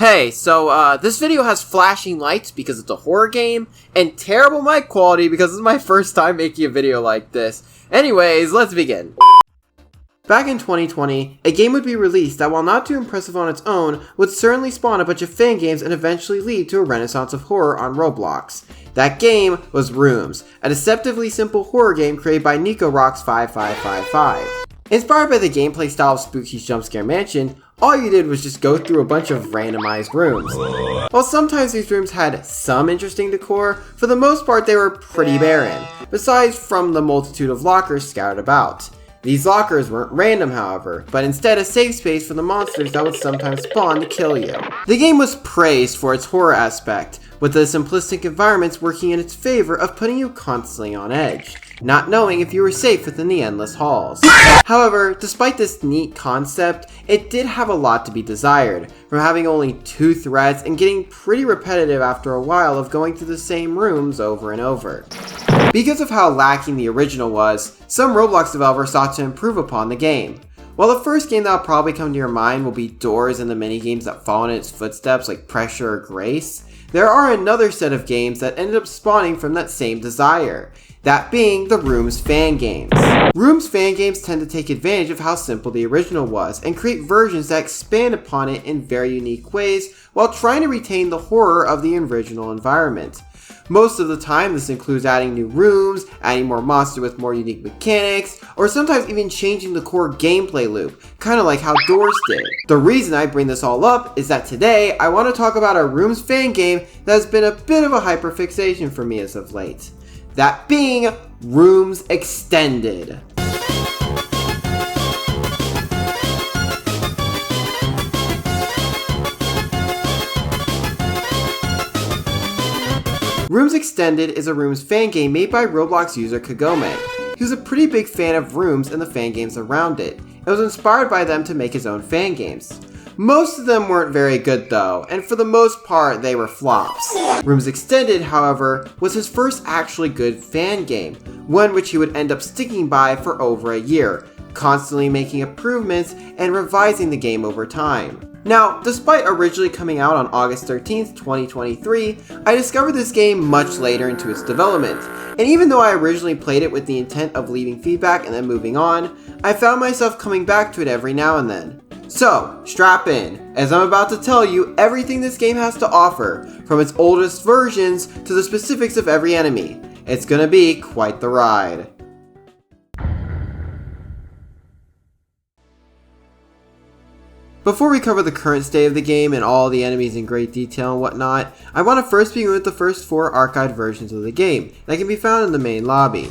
Hey, so this video has flashing lights because it's a horror game, and terrible mic quality because it's my first time making a video like this. Anyways, let's begin. Back in 2020, a game would be released that, while not too impressive on its own, would certainly spawn a bunch of fan games and eventually lead to a renaissance of horror on Roblox. That game was Rooms, a deceptively simple horror game created by NicoRox5555. Inspired by the gameplay style of Spooky's Jumpscare Mansion, all you did was just go through a bunch of randomized rooms. While sometimes these rooms had some interesting decor, for the most part they were pretty barren, besides from the multitude of lockers scattered about. These lockers weren't random, however, but instead a safe space for the monsters that would sometimes spawn to kill you. The game was praised for its horror aspect, with the simplistic environments working in its favor of putting you constantly on edge, not knowing if you were safe within the endless halls. However, despite this neat concept, it did have a lot to be desired, from having only 2 threats and getting pretty repetitive after a while of going through the same rooms over and over. Because of how lacking the original was, some Roblox developers sought to improve upon the game. While the first game that will probably come to your mind will be Doors and the minigames that follow in its footsteps like Pressure or Grace, there are another set of games that ended up spawning from that same desire, that being the Rooms fan games. Rooms fan games tend to take advantage of how simple the original was and create versions that expand upon it in very unique ways while trying to retain the horror of the original environment. Most of the time, this includes adding new rooms, adding more monsters with more unique mechanics, or sometimes even changing the core gameplay loop, kinda like how Doors did. The reason I bring this all up is that today, I want to talk about a Rooms fan game that has been a bit of a hyperfixation for me as of late. That being Rooms Extended. Rooms Extended is a Rooms fan game made by Roblox user Fangame. He was a pretty big fan of Rooms and the fan games around it, and was inspired by them to make his own fan games. Most of them weren't very good though, and for the most part they were flops. Rooms Extended, however, was his first actually good fan game, one which he would end up sticking by for over a year, constantly making improvements and revising the game over time. Now, despite originally coming out on August 13th, 2023, I discovered this game much later into its development, and even though I originally played it with the intent of leaving feedback and then moving on, I found myself coming back to it every now and then. So, strap in, as I'm about to tell you everything this game has to offer, from its oldest versions to the specifics of every enemy. It's gonna be quite the ride. Before we cover the current state of the game and all the enemies in great detail and whatnot, I want to first begin with the first 4 archived versions of the game that can be found in the main lobby.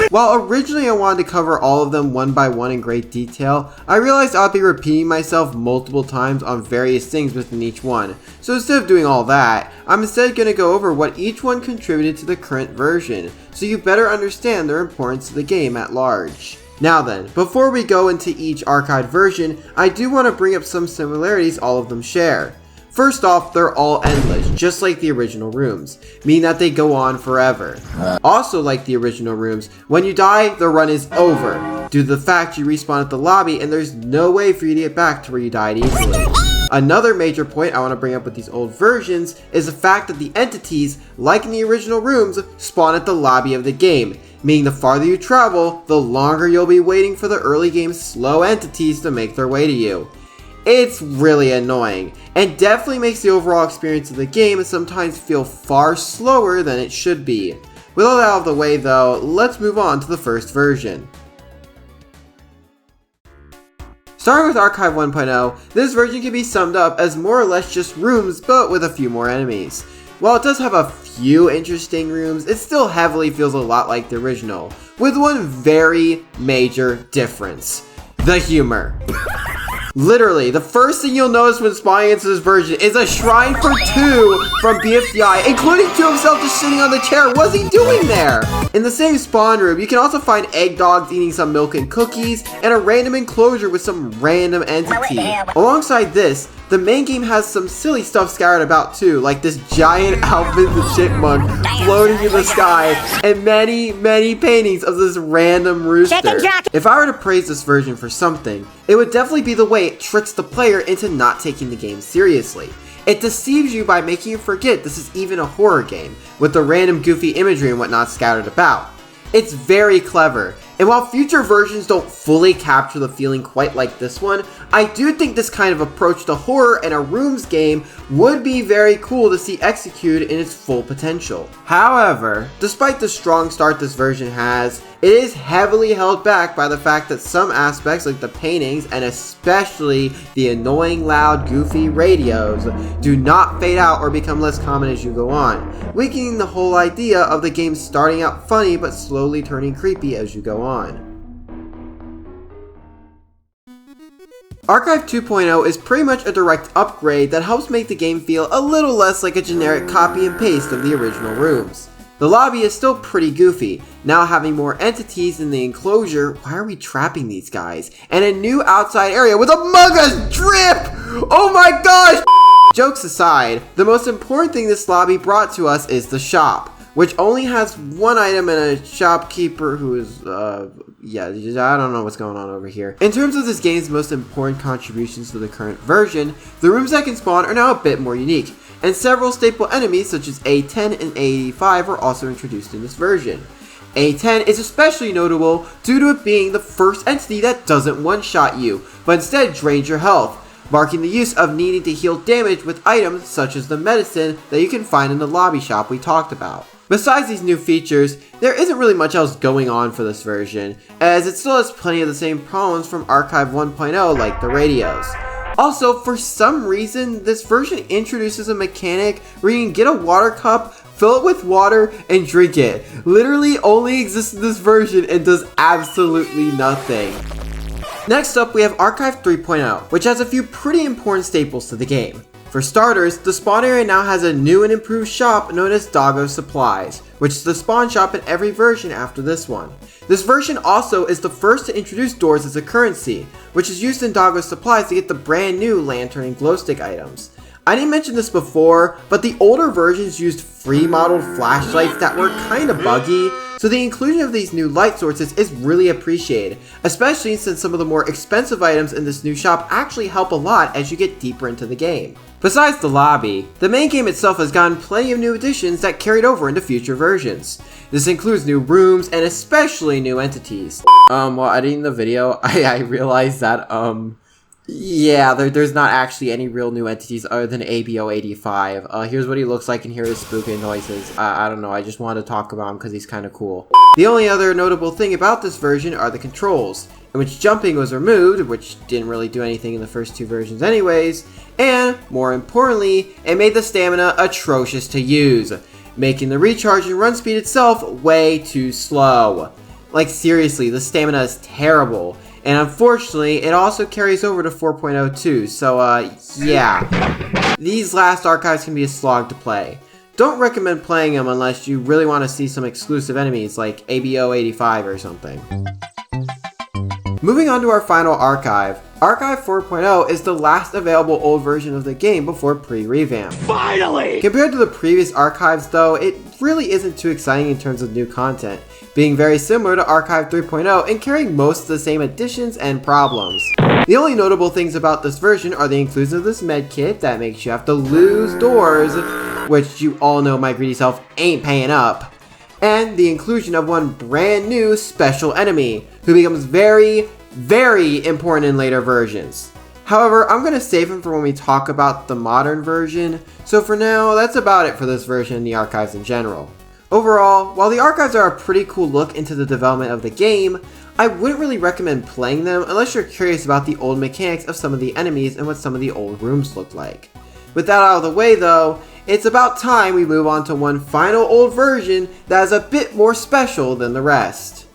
While originally I wanted to cover all of them one by one in great detail, I realized I'd be repeating myself multiple times on various things within each one, so instead of doing all that, I'm instead going to go over what each one contributed to the current version, so you better understand their importance to the game at large. Now then, before we go into each archived version, I do want to bring up some similarities all of them share. First off, they're all endless, just like the original Rooms, meaning that they go on forever. Also like the original Rooms, when you die, the run is over, due to the fact you respawn at the lobby and there's no way for you to get back to where you died easily. Another major point I want to bring up with these old versions is the fact that the entities, like in the original Rooms, spawn at the lobby of the game, meaning the farther you travel, the longer you'll be waiting for the early game's slow entities to make their way to you. It's really annoying, and definitely makes the overall experience of the game sometimes feel far slower than it should be. With all that out of the way though, let's move on to the first version. Starting with Archive 1.0, this version can be summed up as more or less just rooms but with a few more enemies. While it does have a few interesting rooms, it still heavily feels a lot like the original, with one very major difference: the humor. Literally, the first thing you'll notice when spawning into this version is a shrine for 2 from BFDI, including 2 himself just sitting on the chair. What's he doing there? In the same spawn room, you can also find egg dogs eating some milk and cookies, and a random enclosure with some random entity. Alongside this, the main game has some silly stuff scattered about too, like this giant Alvin the Chipmunk floating in the sky, and many paintings of this random rooster. If I were to praise this version for something, it would definitely be the way it tricks the player into not taking the game seriously. It deceives you by making you forget this is even a horror game, with the random goofy imagery and whatnot scattered about. It's very clever, and while future versions don't fully capture the feeling quite like this one, I do think this kind of approach to horror in a rooms game would be very cool to see executed in its full potential. However, despite the strong start this version has, it is heavily held back by the fact that some aspects like the paintings and especially the annoying loud goofy radios do not fade out or become less common as you go on, weakening the whole idea of the game starting out funny but slowly turning creepy as you go on. Archive 2.0 is pretty much a direct upgrade that helps make the game feel a little less like a generic copy and paste of the original rooms. The lobby is still pretty goofy, now having more entities in the enclosure, why are we trapping these guys, and a new outside area with Among Us drip! Oh my gosh! Jokes aside, the most important thing this lobby brought to us is the shop, which only has one item and a shopkeeper who is, I don't know what's going on over here. In terms of this game's most important contributions to the current version, the rooms that can spawn are now a bit more unique, and several staple enemies such as A10 and A85 are also introduced in this version. A10 is especially notable due to it being the first entity that doesn't one-shot you, but instead drains your health, marking the use of needing to heal damage with items such as the medicine that you can find in the lobby shop we talked about. Besides these new features, there isn't really much else going on for this version, as it still has plenty of the same problems from Archive 1.0 like the radios. Also, for some reason, this version introduces a mechanic where you can get a water cup, fill it with water, and drink it. Literally only exists in this version and does absolutely nothing. Next up, we have Archive 3.0, which has a few pretty important staples to the game. For starters, the spawn area now has a new and improved shop known as Doggo Supplies, which is the spawn shop in every version after this one. This version also is the first to introduce doors as a currency, which is used in Doggo Supplies to get the brand new lantern and glow stick items. I didn't mention this before, but the older versions used free modeled flashlights that were kinda buggy, so the inclusion of these new light sources is really appreciated, especially since some of the more expensive items in this new shop actually help a lot as you get deeper into the game. Besides the lobby, the main game itself has gotten plenty of new additions that carried over into future versions. This includes new rooms and especially new entities. While editing the video, I realized that, there's not actually any real new entities other than ABO85. Here's what he looks like and hear his spooky noises. I don't know, I just wanted to talk about him because he's kind of cool. The only other notable thing about this version are the controls, in which jumping was removed, which didn't really do anything in the first two versions anyways, and, more importantly, it made the stamina atrocious to use, making the recharge and run speed itself way too slow. Like seriously, the stamina is terrible. And unfortunately, it also carries over to 4.0 too, so yeah. These last archives can be a slog to play. Don't recommend playing them unless you really want to see some exclusive enemies like ABO85 or something. Moving on to our final archive, Archive 4.0 is the last available old version of the game before pre-revamp. Finally! Compared to the previous archives though, it really isn't too exciting in terms of new content, being very similar to Archive 3.0 and carrying most of the same additions and problems. The only notable things about this version are the inclusion of this medkit that makes you have to lose doors, which you all know my greedy self ain't paying up, and the inclusion of one brand new special enemy, who becomes very, very important in later versions. However, I'm going to save him for when we talk about the modern version, so for now, that's about it for this version and the archives in general. Overall, while the archives are a pretty cool look into the development of the game, I wouldn't really recommend playing them unless you're curious about the old mechanics of some of the enemies and what some of the old rooms look like. With that out of the way though, it's about time we move on to one final old version that is a bit more special than the rest.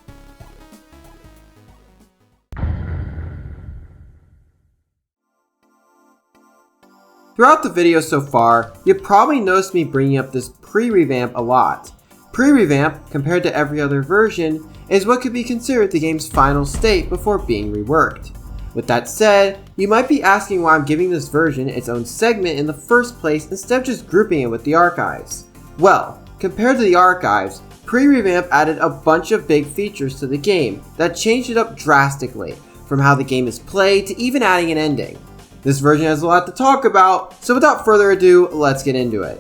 Throughout the video so far, you've probably noticed me bringing up this pre-revamp a lot. Pre-revamp, compared to every other version, is what could be considered the game's final state before being reworked. With that said, you might be asking why I'm giving this version its own segment in the first place instead of just grouping it with the archives. Well, compared to the archives, Pre-Revamp added a bunch of big features to the game that changed it up drastically, from how the game is played to even adding an ending. This version has a lot to talk about, so without further ado, let's get into it.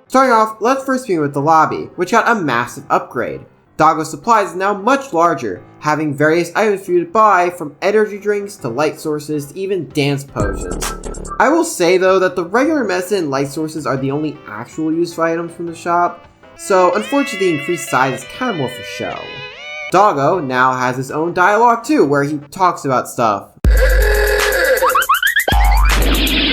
Starting off, let's first begin with the lobby, which got a massive upgrade. Doggo Supplies is now much larger, having various items for you to buy, from energy drinks to light sources to even dance potions. I will say though that the regular medicine and light sources are the only actual useful items from the shop, so unfortunately the increased size is kind of more for show. Doggo now has his own dialogue too, where he talks about stuff.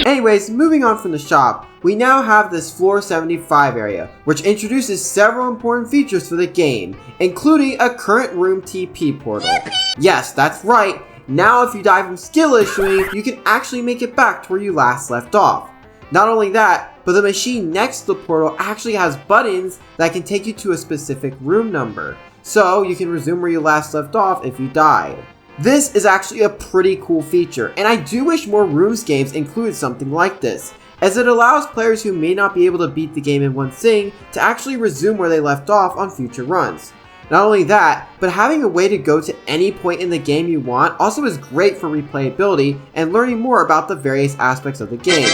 Anyways, moving on from the shop, we now have this floor 75 area, which introduces several important features for the game, including a current room TP portal. Yes, that's right, now if you die from skill issuing, you can actually make it back to where you last left off. Not only that, but the machine next to the portal actually has buttons that can take you to a specific room number, so you can resume where you last left off if you died. This is actually a pretty cool feature, and I do wish more rooms games included something like this, as it allows players who may not be able to beat the game in one sitting to actually resume where they left off on future runs. Not only that, but having a way to go to any point in the game you want also is great for replayability and learning more about the various aspects of the game.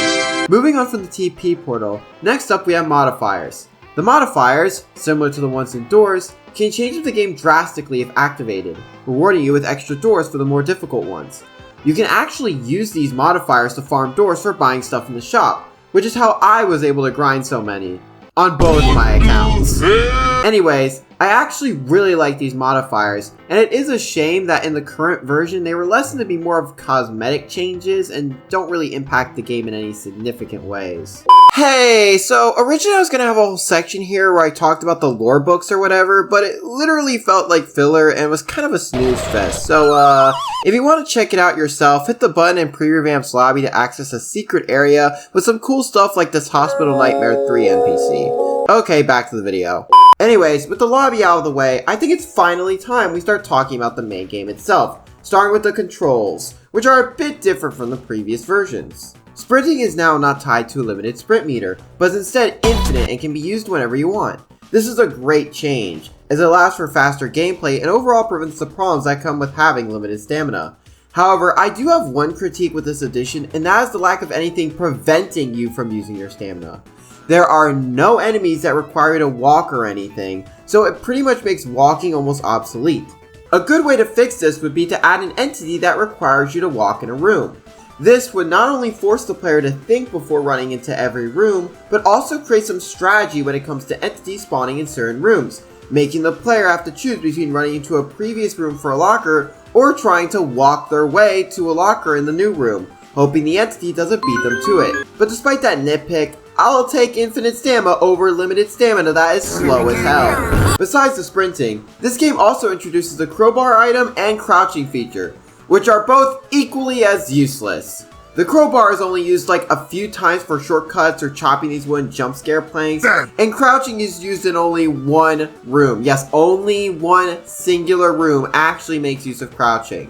Moving on from the TP portal, next up we have modifiers. The modifiers, similar to the ones indoors, can change the game drastically if activated, rewarding you with extra doors for the more difficult ones. You can actually use these modifiers to farm doors for buying stuff in the shop, which is how I was able to grind so many, on both my accounts. Anyways, I actually really like these modifiers, and it is a shame that in the current version they were lessened to be more of cosmetic changes and don't really impact the game in any significant ways. Hey, so originally I was gonna have a whole section here where I talked about the lore books or whatever, but it literally felt like filler and was kind of a snooze fest. So if you want to check it out yourself, hit the button in Pre-Revamp's lobby to access a secret area with some cool stuff like this Hospital Nightmare 3 NPC. Okay, back to the video. Anyways, with the lobby out of the way, I think it's finally time we start talking about the main game itself, starting with the controls, which are a bit different from the previous versions. Sprinting is now not tied to a limited sprint meter, but is instead infinite and can be used whenever you want. This is a great change, as it allows for faster gameplay and overall prevents the problems that come with having limited stamina. However, I do have one critique with this addition, and that is the lack of anything preventing you from using your stamina. There are no enemies that require you to walk or anything, so it pretty much makes walking almost obsolete. A good way to fix this would be to add an entity that requires you to walk in a room. This would not only force the player to think before running into every room, but also create some strategy when it comes to entities spawning in certain rooms, making the player have to choose between running into a previous room for a locker or trying to walk their way to a locker in the new room, hoping the entity doesn't beat them to it. But despite that nitpick, I'll take infinite stamina over limited stamina that is slow as hell. Besides the sprinting, this game also introduces the crowbar item and crouching feature, which are both equally as useless. The crowbar is only used like a few times for shortcuts or chopping these wooden jump scare planks, and crouching is used in only one room. Yes, only one singular room actually makes use of crouching.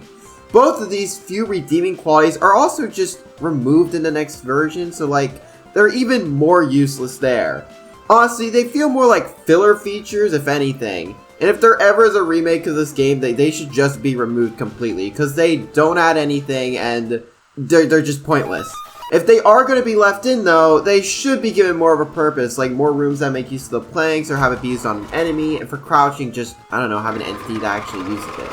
Both of these few redeeming qualities are also just removed in the next version, so like, they're even more useless there. Honestly, they feel more like filler features if anything. And if there ever is a remake of this game, they should just be removed completely, because they don't add anything and they're just pointless. If they are going to be left in though, they should be given more of a purpose, like more rooms that make use of the planks or have it be used on an enemy, and for crouching just, I don't know, have an entity that actually uses it.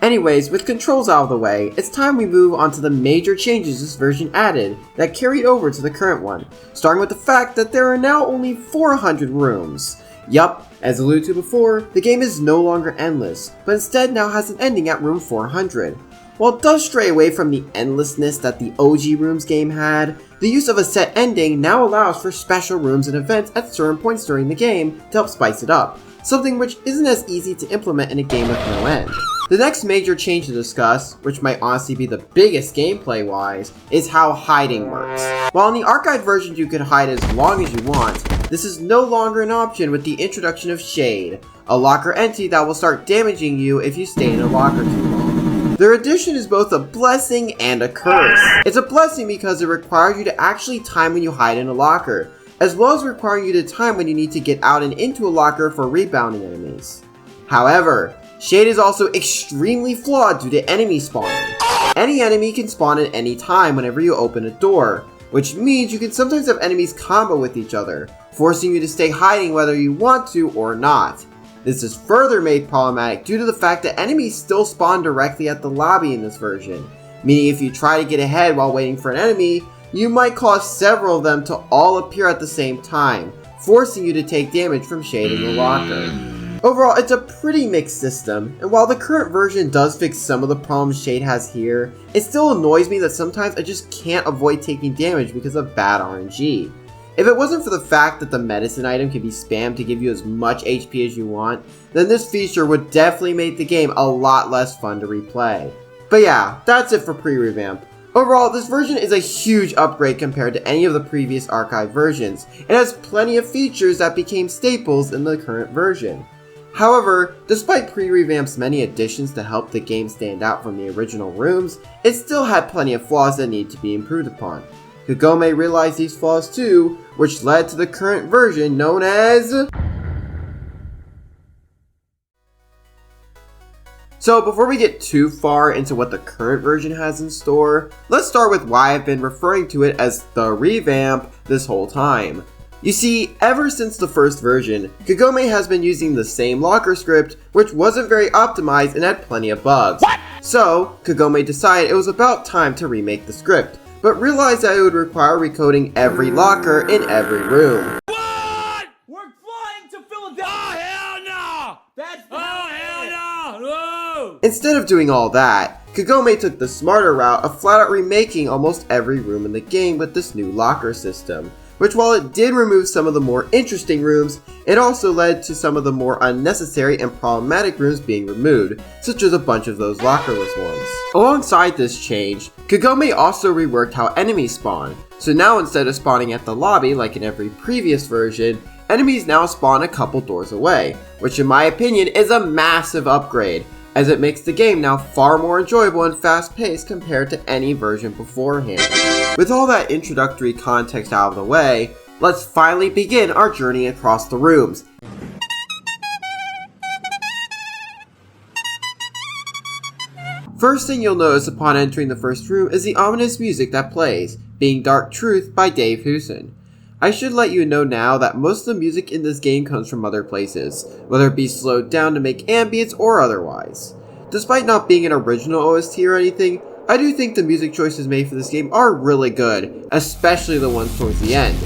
Anyways, with controls out of the way, it's time we move on to the major changes this version added that carried over to the current one, starting with the fact that there are now only 400 rooms. Yup, as alluded to before, the game is no longer endless, but instead now has an ending at room 400. While it does stray away from the endlessness that the OG Rooms game had, the use of a set ending now allows for special rooms and events at certain points during the game to help spice it up, something which isn't as easy to implement in a game with no end. The next major change to discuss, which might honestly be the biggest gameplay-wise, is how hiding works. While in the archived version you can hide as long as you want, this is no longer an option with the introduction of Shade, a locker entity that will start damaging you if you stay in a locker too long. Their addition is both a blessing and a curse. It's a blessing because it requires you to actually time when you hide in a locker, as well as requiring you to time when you need to get out and into a locker for rebounding enemies. However, Shade is also extremely flawed due to enemy spawning. any enemy can spawn at any time whenever you open a door, which means you can sometimes have enemies combo with each other, forcing you to stay hiding whether you want to or not. This is further made problematic due to the fact that enemies still spawn directly at the lobby in this version, meaning if you try to get ahead while waiting for an enemy, you might cause several of them to all appear at the same time, forcing you to take damage from Shade in the locker. Overall, it's a pretty mixed system, and while the current version does fix some of the problems Shade has here, it still annoys me that sometimes I just can't avoid taking damage because of bad RNG. If it wasn't for the fact that the medicine item can be spammed to give you as much HP as you want, then this feature would definitely make the game a lot less fun to replay. But yeah, that's it for Pre-Revamp. Overall, this version is a huge upgrade compared to any of the previous archive versions. It has plenty of features that became staples in the current version. However, despite Pre-Revamp's many additions to help the game stand out from the original rooms, it still had plenty of flaws that need to be improved upon. Fangame realized these flaws too, which led to the current version known as... So before we get too far into what the current version has in store, let's start with why I've been referring to it as the revamp this whole time. You see, ever since the first version, Fangame has been using the same locker script, which wasn't very optimized and had plenty of bugs. What? So, Fangame decided it was about time to remake the script, but realized that it would require recoding every locker in every room. What? We're flying to Philadelphia! Oh, hell no! That's hell no! No! Instead of doing all that, Fangame took the smarter route of flat out remaking almost every room in the game with this new locker system, which while it did remove some of the more interesting rooms, it also led to some of the more unnecessary and problematic rooms being removed, such as a bunch of those lockerless ones. Alongside this change, Fangame also reworked how enemies spawn, so now instead of spawning at the lobby like in every previous version, enemies now spawn a couple doors away, which in my opinion is a massive upgrade, as it makes the game now far more enjoyable and fast-paced compared to any version beforehand. With all that introductory context out of the way, let's finally begin our journey across the rooms. First thing you'll notice upon entering the first room is the ominous music that plays, being Dark Truth by Dave Hewson. I should let you know now that most of the music in this game comes from other places, whether it be slowed down to make ambience or otherwise. Despite not being an original OST or anything, I do think the music choices made for this game are really good, especially the ones towards the end.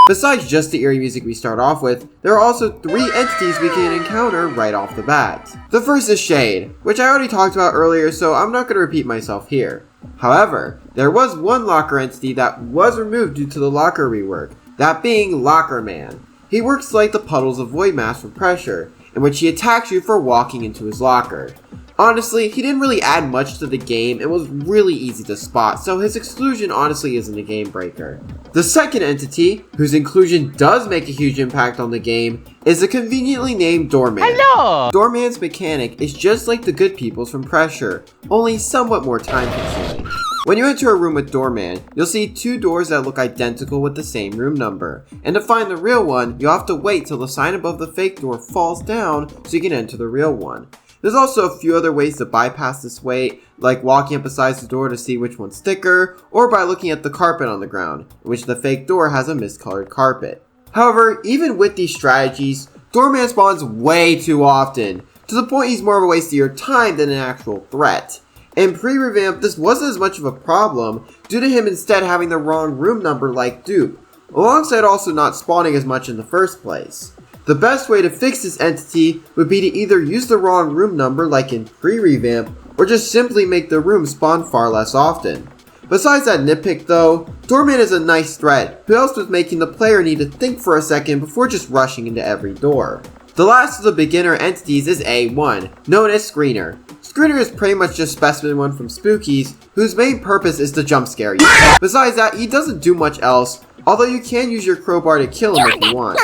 Besides just the eerie music we start off with, there are also 3 entities we can encounter right off the bat. The first is Shade, which I already talked about earlier, so I'm not going to repeat myself here. However, there was one locker entity that was removed due to the locker rework, that being Locker Man. He works like the puddles of void mass from pressure, in which he attacks you for walking into his locker. Honestly, he didn't really add much to the game and was really easy to spot, so his exclusion honestly isn't a game breaker. The second entity, whose inclusion does make a huge impact on the game, is the conveniently named Doorman. Hello! Doorman's mechanic is just like the good people's from Pressure, only somewhat more time consuming. When you enter a room with Doorman, you'll see 2 doors that look identical with the same room number, and to find the real one, you'll have to wait till the sign above the fake door falls down so you can enter the real one. There's also a few other ways to bypass this wait, like walking up beside the door to see which one's thicker, or by looking at the carpet on the ground, in which the fake door has a miscolored carpet. However, even with these strategies, Doorman spawns way too often, to the point he's more of a waste of your time than an actual threat. In Pre-Revamp, this wasn't as much of a problem, due to him instead having the wrong room number like Dupe, alongside also not spawning as much in the first place. The best way to fix this entity would be to either use the wrong room number like in Pre-Revamp, or just simply make the room spawn far less often. Besides that nitpick though, Doorman is a nice threat, who helps with making the player need to think for a second before just rushing into every door. The last of the beginner entities is A1, known as Screener. Screener is pretty much just Specimen 1 from Spookies, whose main purpose is to jump scare you. Besides that, he doesn't do much else, although you can use your crowbar to kill him if you want.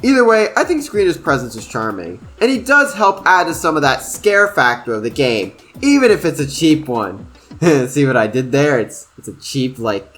Either way, I think Screener's presence is charming, and he does help add to some of that scare factor of the game, even if it's a cheap one. See what I did there? It's a cheap, like...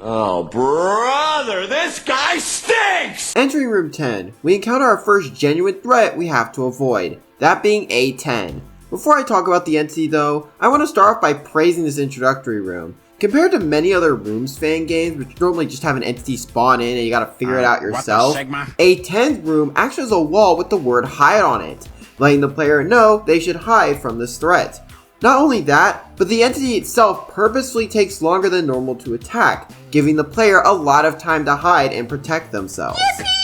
Oh, brother, this guy stinks! Entering room 10, we encounter our first genuine threat we have to avoid, that being A10. Before I talk about the entity though, I want to start off by praising this introductory room. Compared to many other rooms fan games, which normally just have an entity spawn in and you gotta figure it out yourself, A10's room actually has a wall with the word hide on it, letting the player know they should hide from this threat. Not only that, but the entity itself purposefully takes longer than normal to attack, giving the player a lot of time to hide and protect themselves.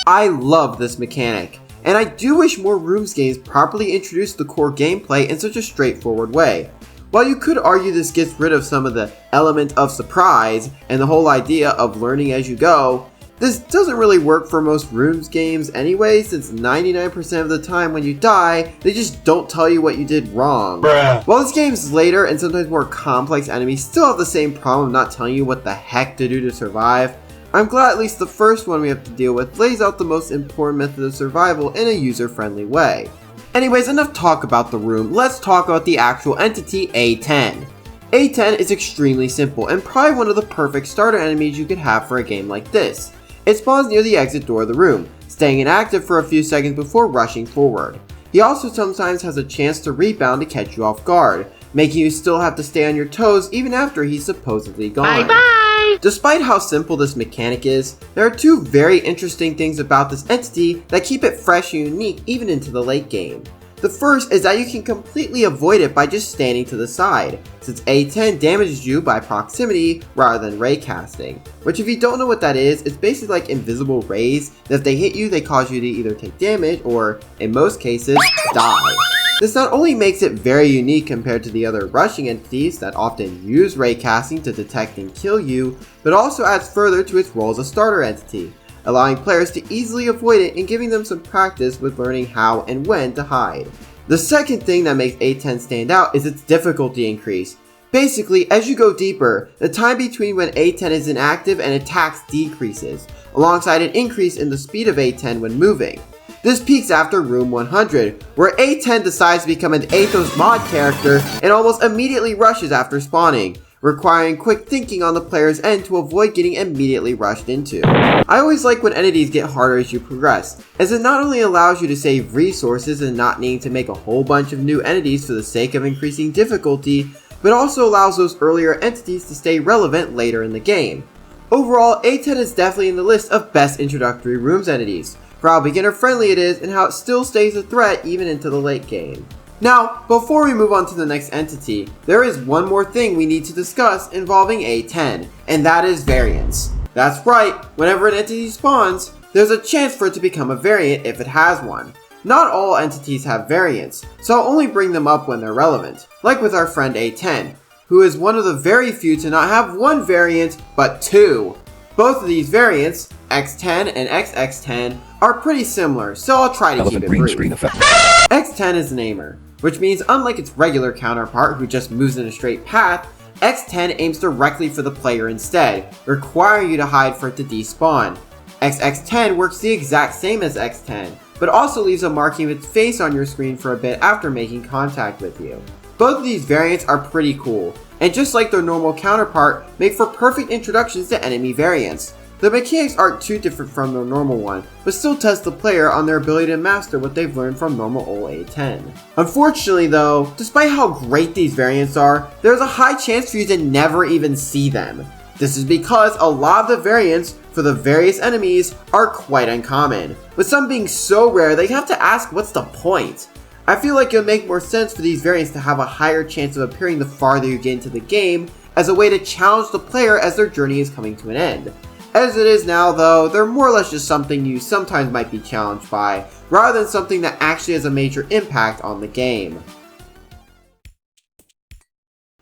I love this mechanic, and I do wish more rooms games properly introduced the core gameplay in such a straightforward way. While you could argue this gets rid of some of the element of surprise and the whole idea of learning as you go, this doesn't really work for most rooms games anyway, since 99% of the time when you die, they just don't tell you what you did wrong. While this game's later and sometimes more complex enemies still have the same problem of not telling you what the heck to do to survive, I'm glad at least the first one we have to deal with lays out the most important method of survival in a user-friendly way. Anyways, enough talk about the room, let's talk about the actual entity, A10. A10 is extremely simple and probably one of the perfect starter enemies you could have for a game like this. It spawns near the exit door of the room, staying inactive for a few seconds before rushing forward. He also sometimes has a chance to rebound to catch you off guard, making you still have to stay on your toes even after he's supposedly gone. Bye-bye! Despite how simple this mechanic is, there are two very interesting things about this entity that keep it fresh and unique even into the late game. The first is that you can completely avoid it by just standing to the side, since A10 damages you by proximity rather than ray casting, which if you don't know what that is, it's basically like invisible rays that if they hit you they cause you to either take damage or, in most cases, die. This not only makes it very unique compared to the other rushing entities that often use ray casting to detect and kill you, but also adds further to its role as a starter entity, allowing players to easily avoid it and giving them some practice with learning how and when to hide. The second thing that makes A10 stand out is its difficulty increase. Basically, as you go deeper, the time between when A10 is inactive and attacks decreases, alongside an increase in the speed of A10 when moving. This peaks after room 100, where A10 decides to become an Athos mod character and almost immediately rushes after spawning, requiring quick thinking on the player's end to avoid getting immediately rushed into. I always like when entities get harder as you progress, as it not only allows you to save resources and not needing to make a whole bunch of new entities for the sake of increasing difficulty, but also allows those earlier entities to stay relevant later in the game. Overall, A10 is definitely in the list of best introductory rooms entities, for how beginner friendly it is and how it still stays a threat even into the late game. Now, before we move on to the next entity, there is one more thing we need to discuss involving A10, and that is variants. That's right, whenever an entity spawns, there's a chance for it to become a variant if it has one. Not all entities have variants, so I'll only bring them up when they're relevant, like with our friend A10, who is one of the very few to not have one variant, but two. Both of these variants, X10 and XX10, are pretty similar, so I'll try to keep it brief. X10 is an aimer, which means unlike its regular counterpart who just moves in a straight path, X10 aims directly for the player instead, requiring you to hide for it to despawn. XX10 works the exact same as X10, but also leaves a marking of its face on your screen for a bit after making contact with you. Both of these variants are pretty cool, and just like their normal counterpart, make for perfect introductions to enemy variants. The mechanics aren't too different from their normal one, but still test the player on their ability to master what they've learned from normal old A10. Unfortunately though, despite how great these variants are, there's a high chance for you to never even see them. This is because a lot of the variants for the various enemies are quite uncommon, with some being so rare that you have to ask what's the point. I feel like it would make more sense for these variants to have a higher chance of appearing the farther you get into the game, as a way to challenge the player as their journey is coming to an end. As it is now though, they're more or less just something you sometimes might be challenged by, rather than something that actually has a major impact on the game.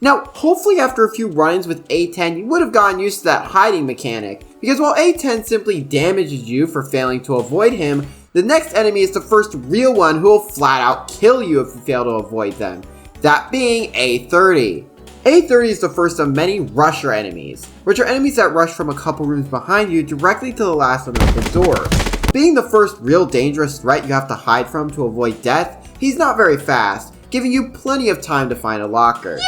Now, hopefully after a few run-ins with A10, you would have gotten used to that hiding mechanic, because while A10 simply damages you for failing to avoid him, the next enemy is the first real one who will flat out kill you if you fail to avoid them, that being A30. A30 is the first of many rusher enemies, which are enemies that rush from a couple rooms behind you directly to the last unopened door. Being the first real dangerous threat you have to hide from to avoid death, he's not very fast, giving you plenty of time to find a locker.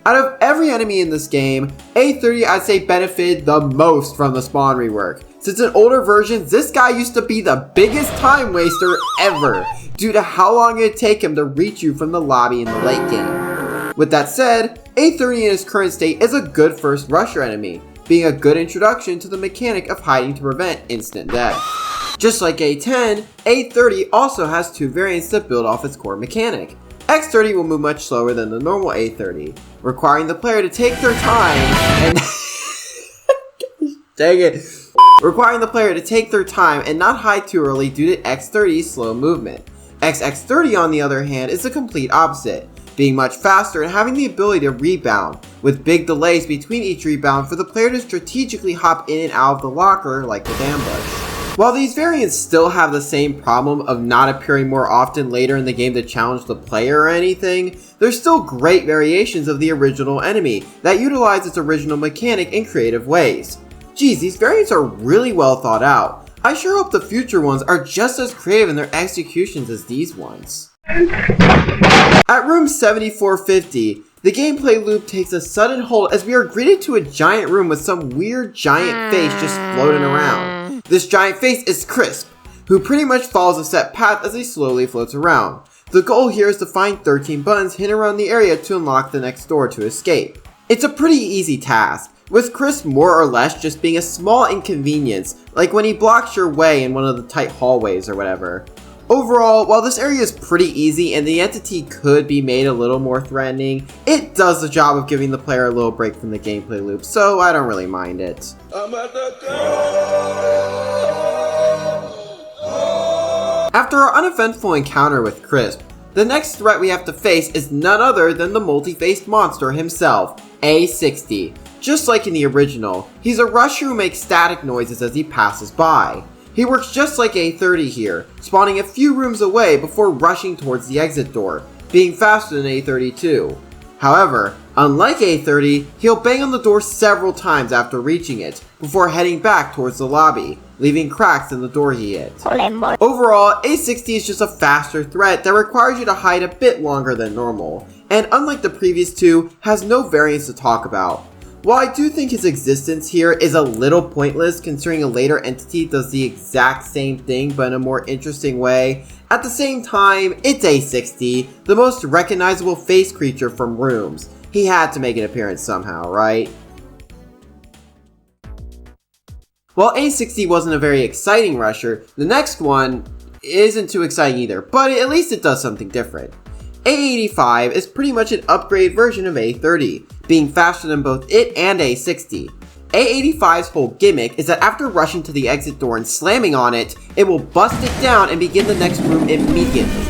Out of every enemy in this game, A30 I'd say benefited the most from the spawn rework. Since in older versions, this guy used to be the biggest time waster ever, due to how long it would take him to reach you from the lobby in the late game. With that said, A30 in its current state is a good first rusher enemy, being a good introduction to the mechanic of hiding to prevent instant death. Just like A10, A30 also has 2 variants that build off its core mechanic. X30 will move much slower than the normal A30, requiring the player to take their time and not hide too early due to X30's slow movement. XX30 on the other hand is the complete opposite, being much faster and having the ability to rebound, with big delays between each rebound for the player to strategically hop in and out of the locker like with ambush. While these variants still have the same problem of not appearing more often later in the game to challenge the player or anything, they're still great variations of the original enemy that utilize its original mechanic in creative ways. Geez, these variants are really well thought out. I sure hope the future ones are just as creative in their executions as these ones. At room 7450, the gameplay loop takes a sudden hold as we are greeted to a giant room with some weird giant face just floating around. This giant face is Crisp, who pretty much follows a set path as he slowly floats around. The goal here is to find 13 buttons hidden around the area to unlock the next door to escape. It's a pretty easy task, with Crisp more or less just being a small inconvenience, like when he blocks your way in one of the tight hallways or whatever. Overall, while this area is pretty easy and the entity could be made a little more threatening, it does the job of giving the player a little break from the gameplay loop, so I don't really mind it. After our uneventful encounter with Crisp, the next threat we have to face is none other than the multi-faced monster himself, A60. Just like in the original, he's a rusher who makes static noises as he passes by. He works just like A30 here, spawning a few rooms away before rushing towards the exit door, being faster than A32. However, unlike A30, he'll bang on the door several times after reaching it, before heading back towards the lobby, leaving cracks in the door he hit. Overall, A60 is just a faster threat that requires you to hide a bit longer than normal, and unlike the previous two, has no variants to talk about. While I do think his existence here is a little pointless considering a later entity does the exact same thing but in a more interesting way, at the same time, it's A60, the most recognizable face creature from Rooms. He had to make an appearance somehow, right? While A60 wasn't a very exciting rusher, the next one isn't too exciting either, but at least it does something different. A85 is pretty much an upgraded version of A30, being faster than both it and A60. A85's whole gimmick is that after rushing to the exit door and slamming on it, it will bust it down and begin the next room immediately.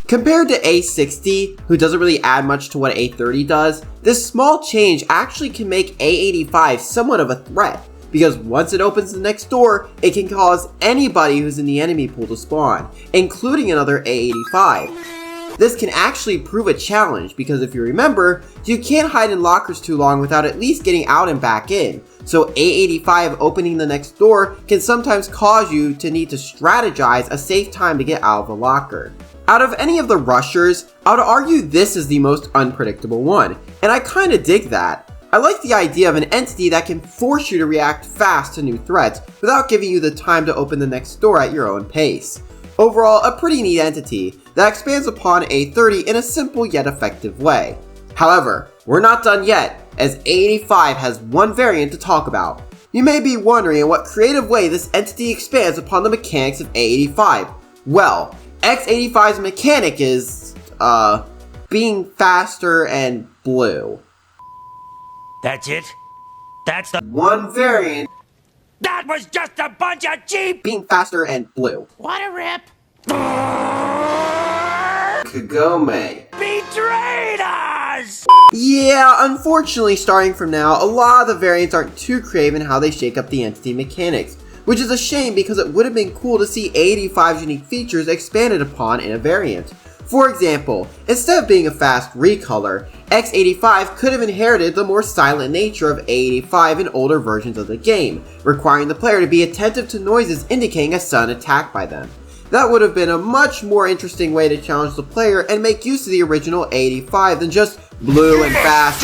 Compared to A60, who doesn't really add much to what A30 does, this small change actually can make A85 somewhat of a threat, because once it opens the next door, it can cause anybody who's in the enemy pool to spawn, including another A85. This can actually prove a challenge because if you remember, you can't hide in lockers too long without at least getting out and back in, so A85 opening the next door can sometimes cause you to need to strategize a safe time to get out of the locker. Out of any of the rushers, I would argue this is the most unpredictable one, and I kinda dig that. I like the idea of an entity that can force you to react fast to new threats without giving you the time to open the next door at your own pace. Overall, a pretty neat entity that expands upon A30 in a simple yet effective way. However, we're not done yet, as A85 has one variant to talk about. You may be wondering in what creative way this entity expands upon the mechanics of A85. Well, X85's mechanic is, being faster and blue. That's it? That's the One variant That was just a bunch of cheap being faster and blue. What a rip! Kagome Betrayed us! Yeah, unfortunately, starting from now, a lot of the variants aren't too creative in how they shake up the entity mechanics, which is a shame because it would have been cool to see A85's unique features expanded upon in a variant. For example, instead of being a fast recolor, X85 could have inherited the more silent nature of A85 in older versions of the game, requiring the player to be attentive to noises indicating a sudden attack by them. That would have been a much more interesting way to challenge the player and make use of the original A85 than just blue and fast.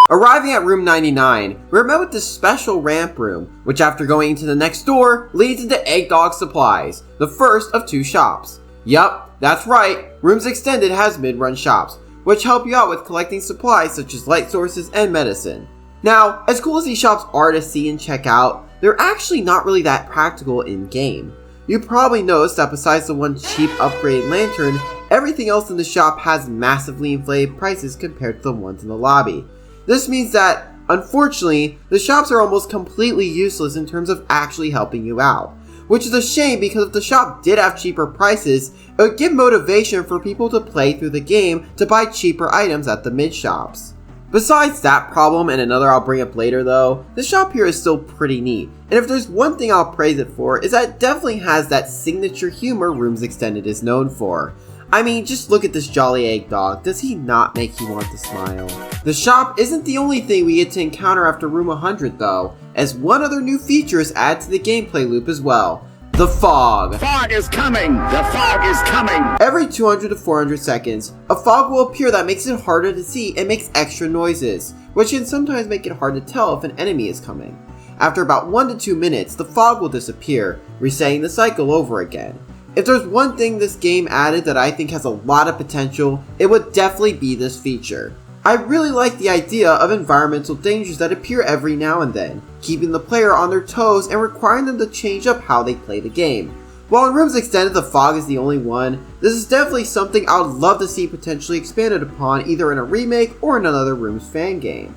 Arriving at room 99, we're met with this special ramp room, which after going into the next door, leads into Egg Dog Supplies, the first of two shops. Yup, That's right, Rooms Extended has mid-run shops, which help you out with collecting supplies such as light sources and medicine. Now, as cool as these shops are to see and check out, they're actually not really that practical in-game. You probably noticed that besides the one cheap upgraded lantern, everything else in the shop has massively inflated prices compared to the ones in the lobby. This means that, unfortunately, the shops are almost completely useless in terms of actually helping you out. Which is a shame because if the shop did have cheaper prices, it would give motivation for people to play through the game to buy cheaper items at the mid shops. Besides that problem, and another I'll bring up later though, the shop here is still pretty neat, and if there's one thing I'll praise it for, is that it definitely has that signature humor Rooms Extended is known for. I mean, just look at this jolly egg dog, does he not make you want to smile? The shop isn't the only thing we get to encounter after room 100 though, as one other new feature is added to the gameplay loop as well. The fog. Fog is coming! The fog is coming! Every 200 to 400 seconds, a fog will appear that makes it harder to see and makes extra noises, which can sometimes make it hard to tell if an enemy is coming. After about 1 to 2 minutes, the fog will disappear, resetting the cycle over again. If there's one thing this game added that I think has a lot of potential, it would definitely be this feature. I really like the idea of environmental dangers that appear every now and then, keeping the player on their toes and requiring them to change up how they play the game. While in Rooms Extended the fog is the only one, this is definitely something I would love to see potentially expanded upon either in a remake or in another Rooms Fangame.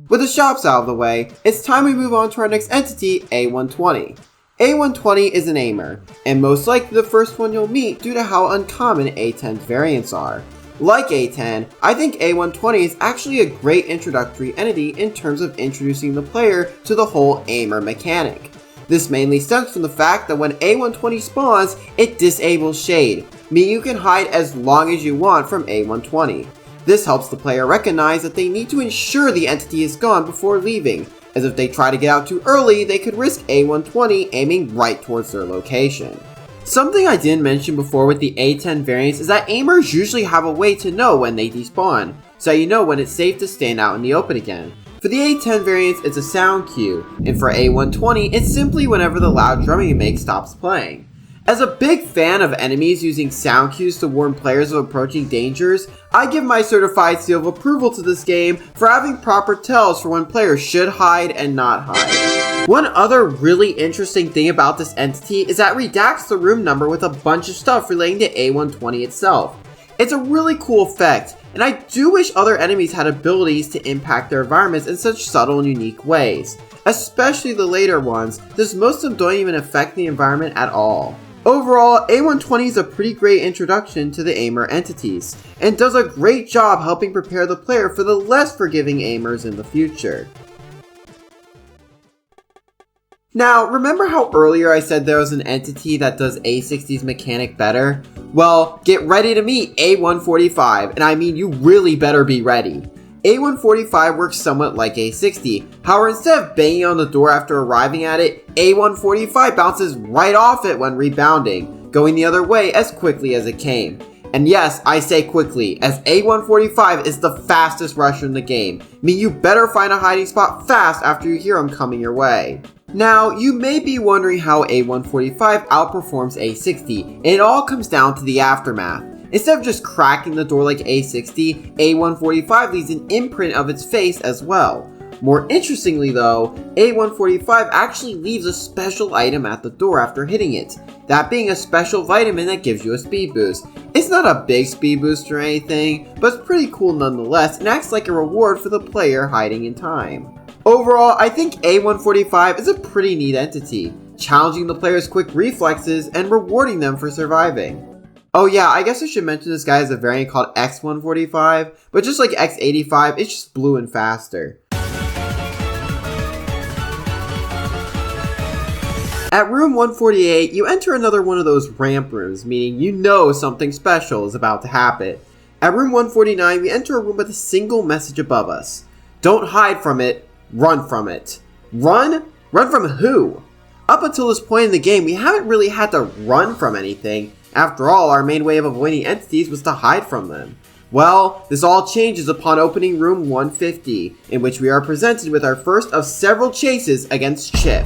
With the shops out of the way, it's time we move on to our next entity, A120. A120 is an aimer, and most likely the first one you'll meet due to how uncommon A10's variants are. Like A10, I think A120 is actually a great introductory entity in terms of introducing the player to the whole aimer mechanic. This mainly stems from the fact that when A120 spawns, it disables shade, meaning you can hide as long as you want from A120. This helps the player recognize that they need to ensure the entity is gone before leaving, as if they try to get out too early, they could risk A120 aiming right towards their location. Something I didn't mention before with the A10 variants is that aimers usually have a way to know when they despawn, so you know when it's safe to stand out in the open again. For the A10 variants, it's a sound cue, and for A120, it's simply whenever the loud drumming you make stops playing. As a big fan of enemies using sound cues to warn players of approaching dangers, I give my certified seal of approval to this game for having proper tells for when players should hide and not hide. One other really interesting thing about this entity is that it redacts the room number with a bunch of stuff relating to A120 itself. It's a really cool effect, and I do wish other enemies had abilities to impact their environments in such subtle and unique ways. Especially the later ones, since most of them don't even affect the environment at all. Overall, A120 is a pretty great introduction to the aimer entities, and does a great job helping prepare the player for the less forgiving aimers in the future. Now, remember how earlier I said there was an entity that does A60's mechanic better? Well, get ready to meet A145, and I mean you really better be ready. A145 works somewhat like A60, however instead of banging on the door after arriving at it, A145 bounces right off it when rebounding, going the other way as quickly as it came. And yes, I say quickly, as A145 is the fastest rusher in the game, meaning you better find a hiding spot fast after you hear him coming your way. Now, you may be wondering how A145 outperforms A60, and it all comes down to the aftermath. Instead of just cracking the door like A60, A145 leaves an imprint of its face as well. More interestingly though, A145 actually leaves a special item at the door after hitting it, that being a special vitamin that gives you a speed boost. It's not a big speed boost or anything, but it's pretty cool nonetheless and acts like a reward for the player hiding in time. Overall, I think A145 is a pretty neat entity, challenging the player's quick reflexes and rewarding them for surviving. Oh yeah, I guess I should mention this guy has a variant called X145, but just like X85, it's just blue and faster. At room 148, you enter another one of those ramp rooms, meaning you know something special is about to happen. At room 149, we enter a room with a single message above us. Don't hide from it, run from it. Run? Run from who? Up until this point in the game, we haven't really had to run from anything. After all, our main way of avoiding entities was to hide from them. Well, this all changes upon opening room 150, in which we are presented with our first of several chases against Chip.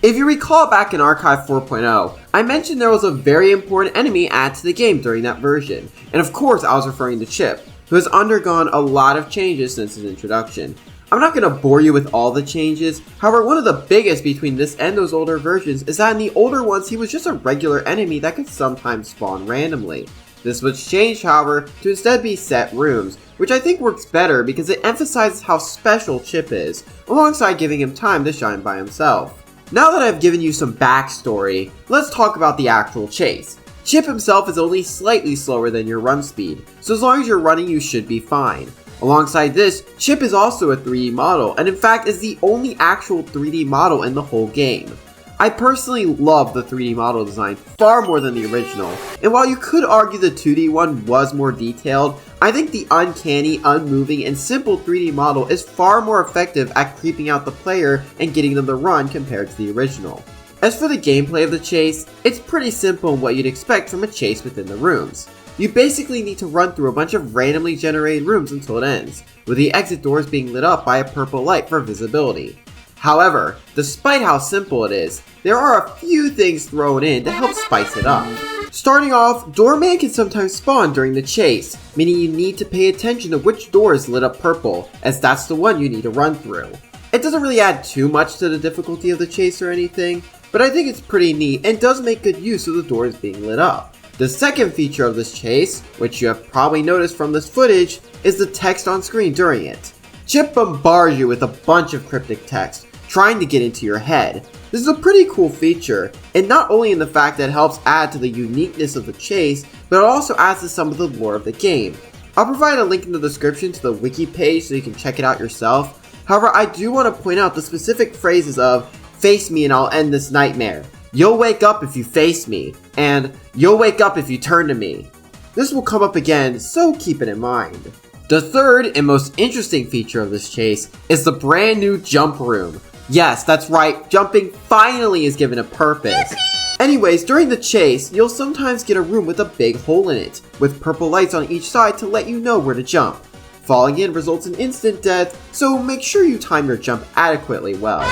If you recall back in Archive 4.0, I mentioned there was a very important enemy added to the game during that version, and of course I was referring to Chip, who has undergone a lot of changes since his introduction. I'm not going to bore you with all the changes, however one of the biggest between this and those older versions is that in the older ones he was just a regular enemy that could sometimes spawn randomly. This was changed, however, to instead be set rooms, which I think works better because it emphasizes how special Chip is, alongside giving him time to shine by himself. Now that I've given you some backstory, let's talk about the actual chase. Chip himself is only slightly slower than your run speed, so as long as you're running you should be fine. Alongside this, Chip is also a 3D model, and in fact is the only actual 3D model in the whole game. I personally love the 3D model design far more than the original, and while you could argue the 2D one was more detailed, I think the uncanny, unmoving, and simple 3D model is far more effective at creeping out the player and getting them to run compared to the original. As for the gameplay of the chase, it's pretty simple in what you'd expect from a chase within the rooms. You basically need to run through a bunch of randomly generated rooms until it ends, with the exit doors being lit up by a purple light for visibility. However, despite how simple it is, there are a few things thrown in to help spice it up. Starting off, Doorman can sometimes spawn during the chase, meaning you need to pay attention to which door is lit up purple, as that's the one you need to run through. It doesn't really add too much to the difficulty of the chase or anything, but I think it's pretty neat and does make good use of the doors being lit up. The second feature of this chase, which you have probably noticed from this footage, is the text on screen during it. Chip bombards you with a bunch of cryptic text, trying to get into your head. This is a pretty cool feature, and not only in the fact that it helps add to the uniqueness of the chase, but it also adds to some of the lore of the game. I'll provide a link in the description to the wiki page so you can check it out yourself. However, I do want to point out the specific phrases of, "Face me and I'll end this nightmare," "You'll wake up if you face me," and "You'll wake up if you turn to me." This will come up again, so keep it in mind. The third and most interesting feature of this chase is the brand new jump room. Yes, that's right, jumping finally is given a purpose. Anyways, during the chase, you'll sometimes get a room with a big hole in it, with purple lights on each side to let you know where to jump. Falling in results in instant death, so make sure you time your jump adequately well.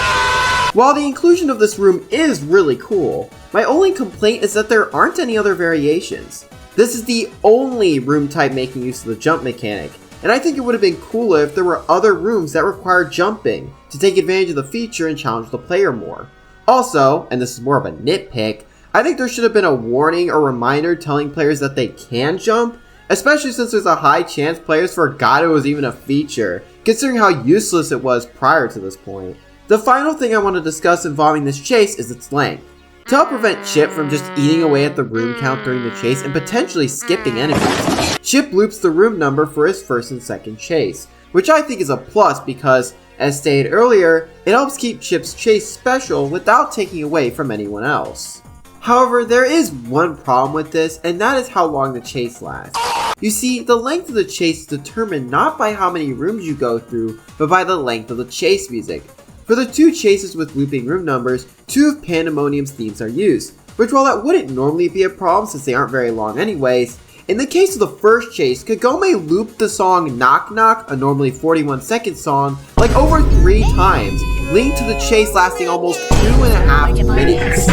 While the inclusion of this room is really cool, my only complaint is that there aren't any other variations. This is the only room type making use of the jump mechanic, and I think it would have been cooler if there were other rooms that require jumping to take advantage of the feature and challenge the player more. Also, and this is more of a nitpick, I think there should have been a warning or reminder telling players that they can jump, especially since there's a high chance players forgot it was even a feature, considering how useless it was prior to this point. The final thing I want to discuss involving this chase is its length. To help prevent Chip from just eating away at the room count during the chase and potentially skipping enemies, Chip loops the room number for his first and second chase, which I think is a plus because, as stated earlier, it helps keep Chip's chase special without taking away from anyone else. However, there is one problem with this, and that is how long the chase lasts. You see, the length of the chase is determined not by how many rooms you go through, but by the length of the chase music. For the two chases with looping room numbers, two of Pandemonium's themes are used, which while that wouldn't normally be a problem since they aren't very long anyways, in the case of the first chase, Kagome looped the song Knock Knock, a normally 41-second song, like over 3 times, leading to the chase lasting almost 2.5 minutes.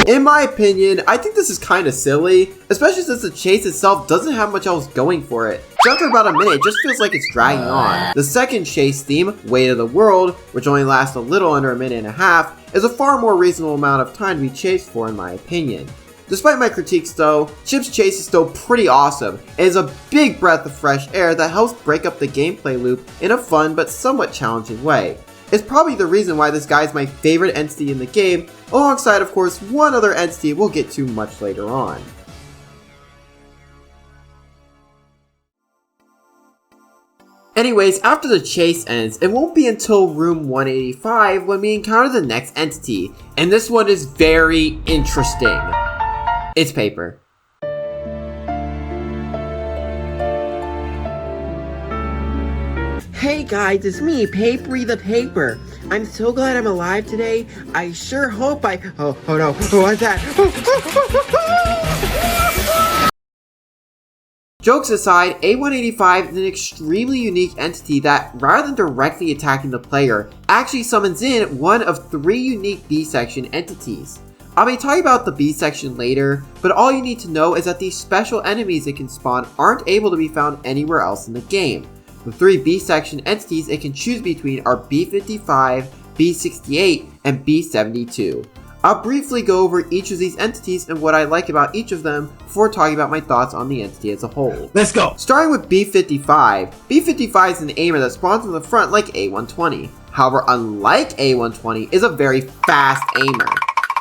In my opinion, I think this is kinda silly, especially since the chase itself doesn't have much else going for it. So after about a minute, it just feels like it's dragging on. The second chase theme, Weight of the World, which only lasts a little under 1.5 minutes, is a far more reasonable amount of time to be chased for in my opinion. Despite my critiques though, Chip's chase is still pretty awesome, and is a big breath of fresh air that helps break up the gameplay loop in a fun but somewhat challenging way. It's probably the reason why this guy is my favorite entity in the game, alongside of course one other entity we'll get to much later on. Anyways, after the chase ends, it won't be until room 185 when we encounter the next entity, and this one is very interesting. It's paper. Hey guys, it's me, Papery the Paper. I'm so glad I'm alive today. I sure hope oh no, what's that? Jokes aside, A185 is an extremely unique entity that, rather than directly attacking the player, actually summons in one of 3 unique B-section entities. I'll be talking about the B section later, but all you need to know is that these special enemies it can spawn aren't able to be found anywhere else in the game. The 3 B section entities it can choose between are B55, B68, and B72. I'll briefly go over each of these entities and what I like about each of them before talking about my thoughts on the entity as a whole. Let's go! Starting with B55. B55 is an aimer that spawns from the front like A120. However, unlike A120, is a very fast aimer.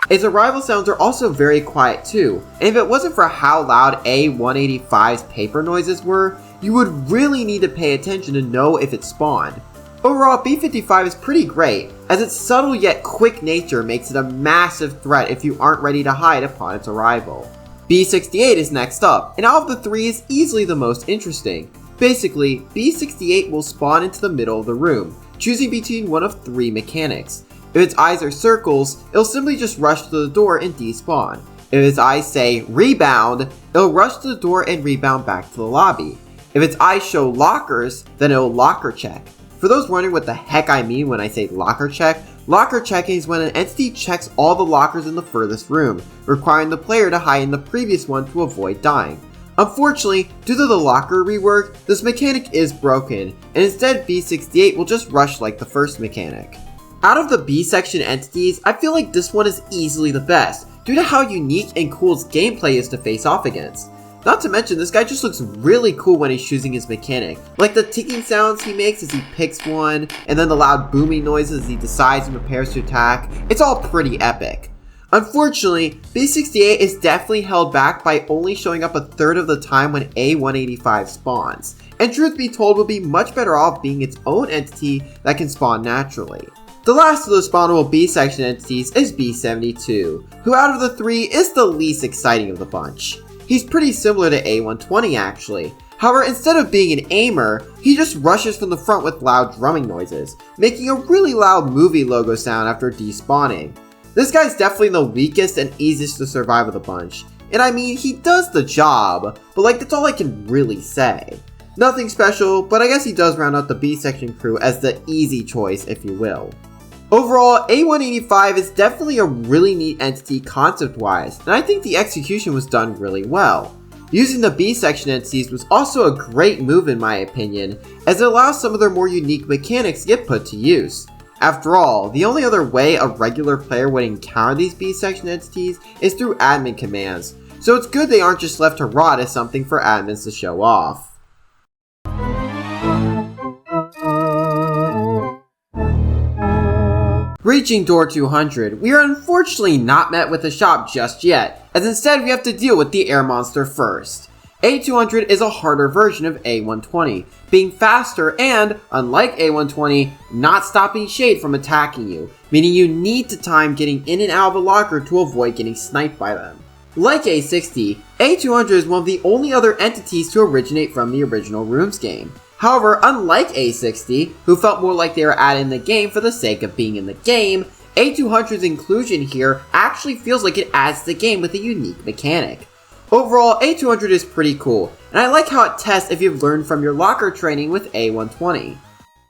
Its arrival sounds are also very quiet too, and if it wasn't for how loud A185's paper noises were, you would really need to pay attention to know if it spawned. Overall, B55 is pretty great, as its subtle yet quick nature makes it a massive threat if you aren't ready to hide upon its arrival. B68 is next up, and out of the 3 is easily the most interesting. Basically, B68 will spawn into the middle of the room, choosing between one of 3 mechanics. If its eyes are circles, it'll simply just rush to the door and despawn. If its eyes say rebound, it'll rush to the door and rebound back to the lobby. If its eyes show lockers, then it'll locker check. For those wondering what the heck I mean when I say locker checking is when an entity checks all the lockers in the furthest room, requiring the player to hide in the previous one to avoid dying. Unfortunately, due to the locker rework, this mechanic is broken, and instead B68 will just rush like the first mechanic. Out of the B section entities, I feel like this one is easily the best, due to how unique and cool its gameplay is to face off against. Not to mention, this guy just looks really cool when he's choosing his mechanic. Like the ticking sounds he makes as he picks one, and then the loud booming noises as he decides and prepares to attack. It's all pretty epic. Unfortunately, B68 is definitely held back by only showing up a third of the time when A185 spawns. And truth be told, would be much better off being its own entity that can spawn naturally. The last of the spawnable B section entities is B72, who out of the 3 is the least exciting of the bunch. He's pretty similar to A120 actually. However, instead of being an aimer, he just rushes from the front with loud drumming noises, making a really loud movie logo sound after despawning. This guy's definitely the weakest and easiest to survive of the bunch. And I mean, he does the job, but like that's all I can really say. Nothing special, but I guess he does round out the B section crew as the easy choice, if you will. Overall, A185 is definitely a really neat entity concept-wise, and I think the execution was done really well. Using the B section entities was also a great move in my opinion, as it allows some of their more unique mechanics to get put to use. After all, the only other way a regular player would encounter these B section entities is through admin commands, so it's good they aren't just left to rot as something for admins to show off. Reaching door 200, we are unfortunately not met with a shop just yet, as instead we have to deal with the air monster first. A200 is a harder version of A120, being faster and, unlike A120, not stopping shade from attacking you, meaning you need to time getting in and out of a locker to avoid getting sniped by them. Like A60, A200 is one of the only other entities to originate from the original Rooms game. However, unlike A60, who felt more like they were added in the game for the sake of being in the game, A200's inclusion here actually feels like it adds to the game with a unique mechanic. Overall, A200 is pretty cool, and I like how it tests if you've learned from your locker training with A120.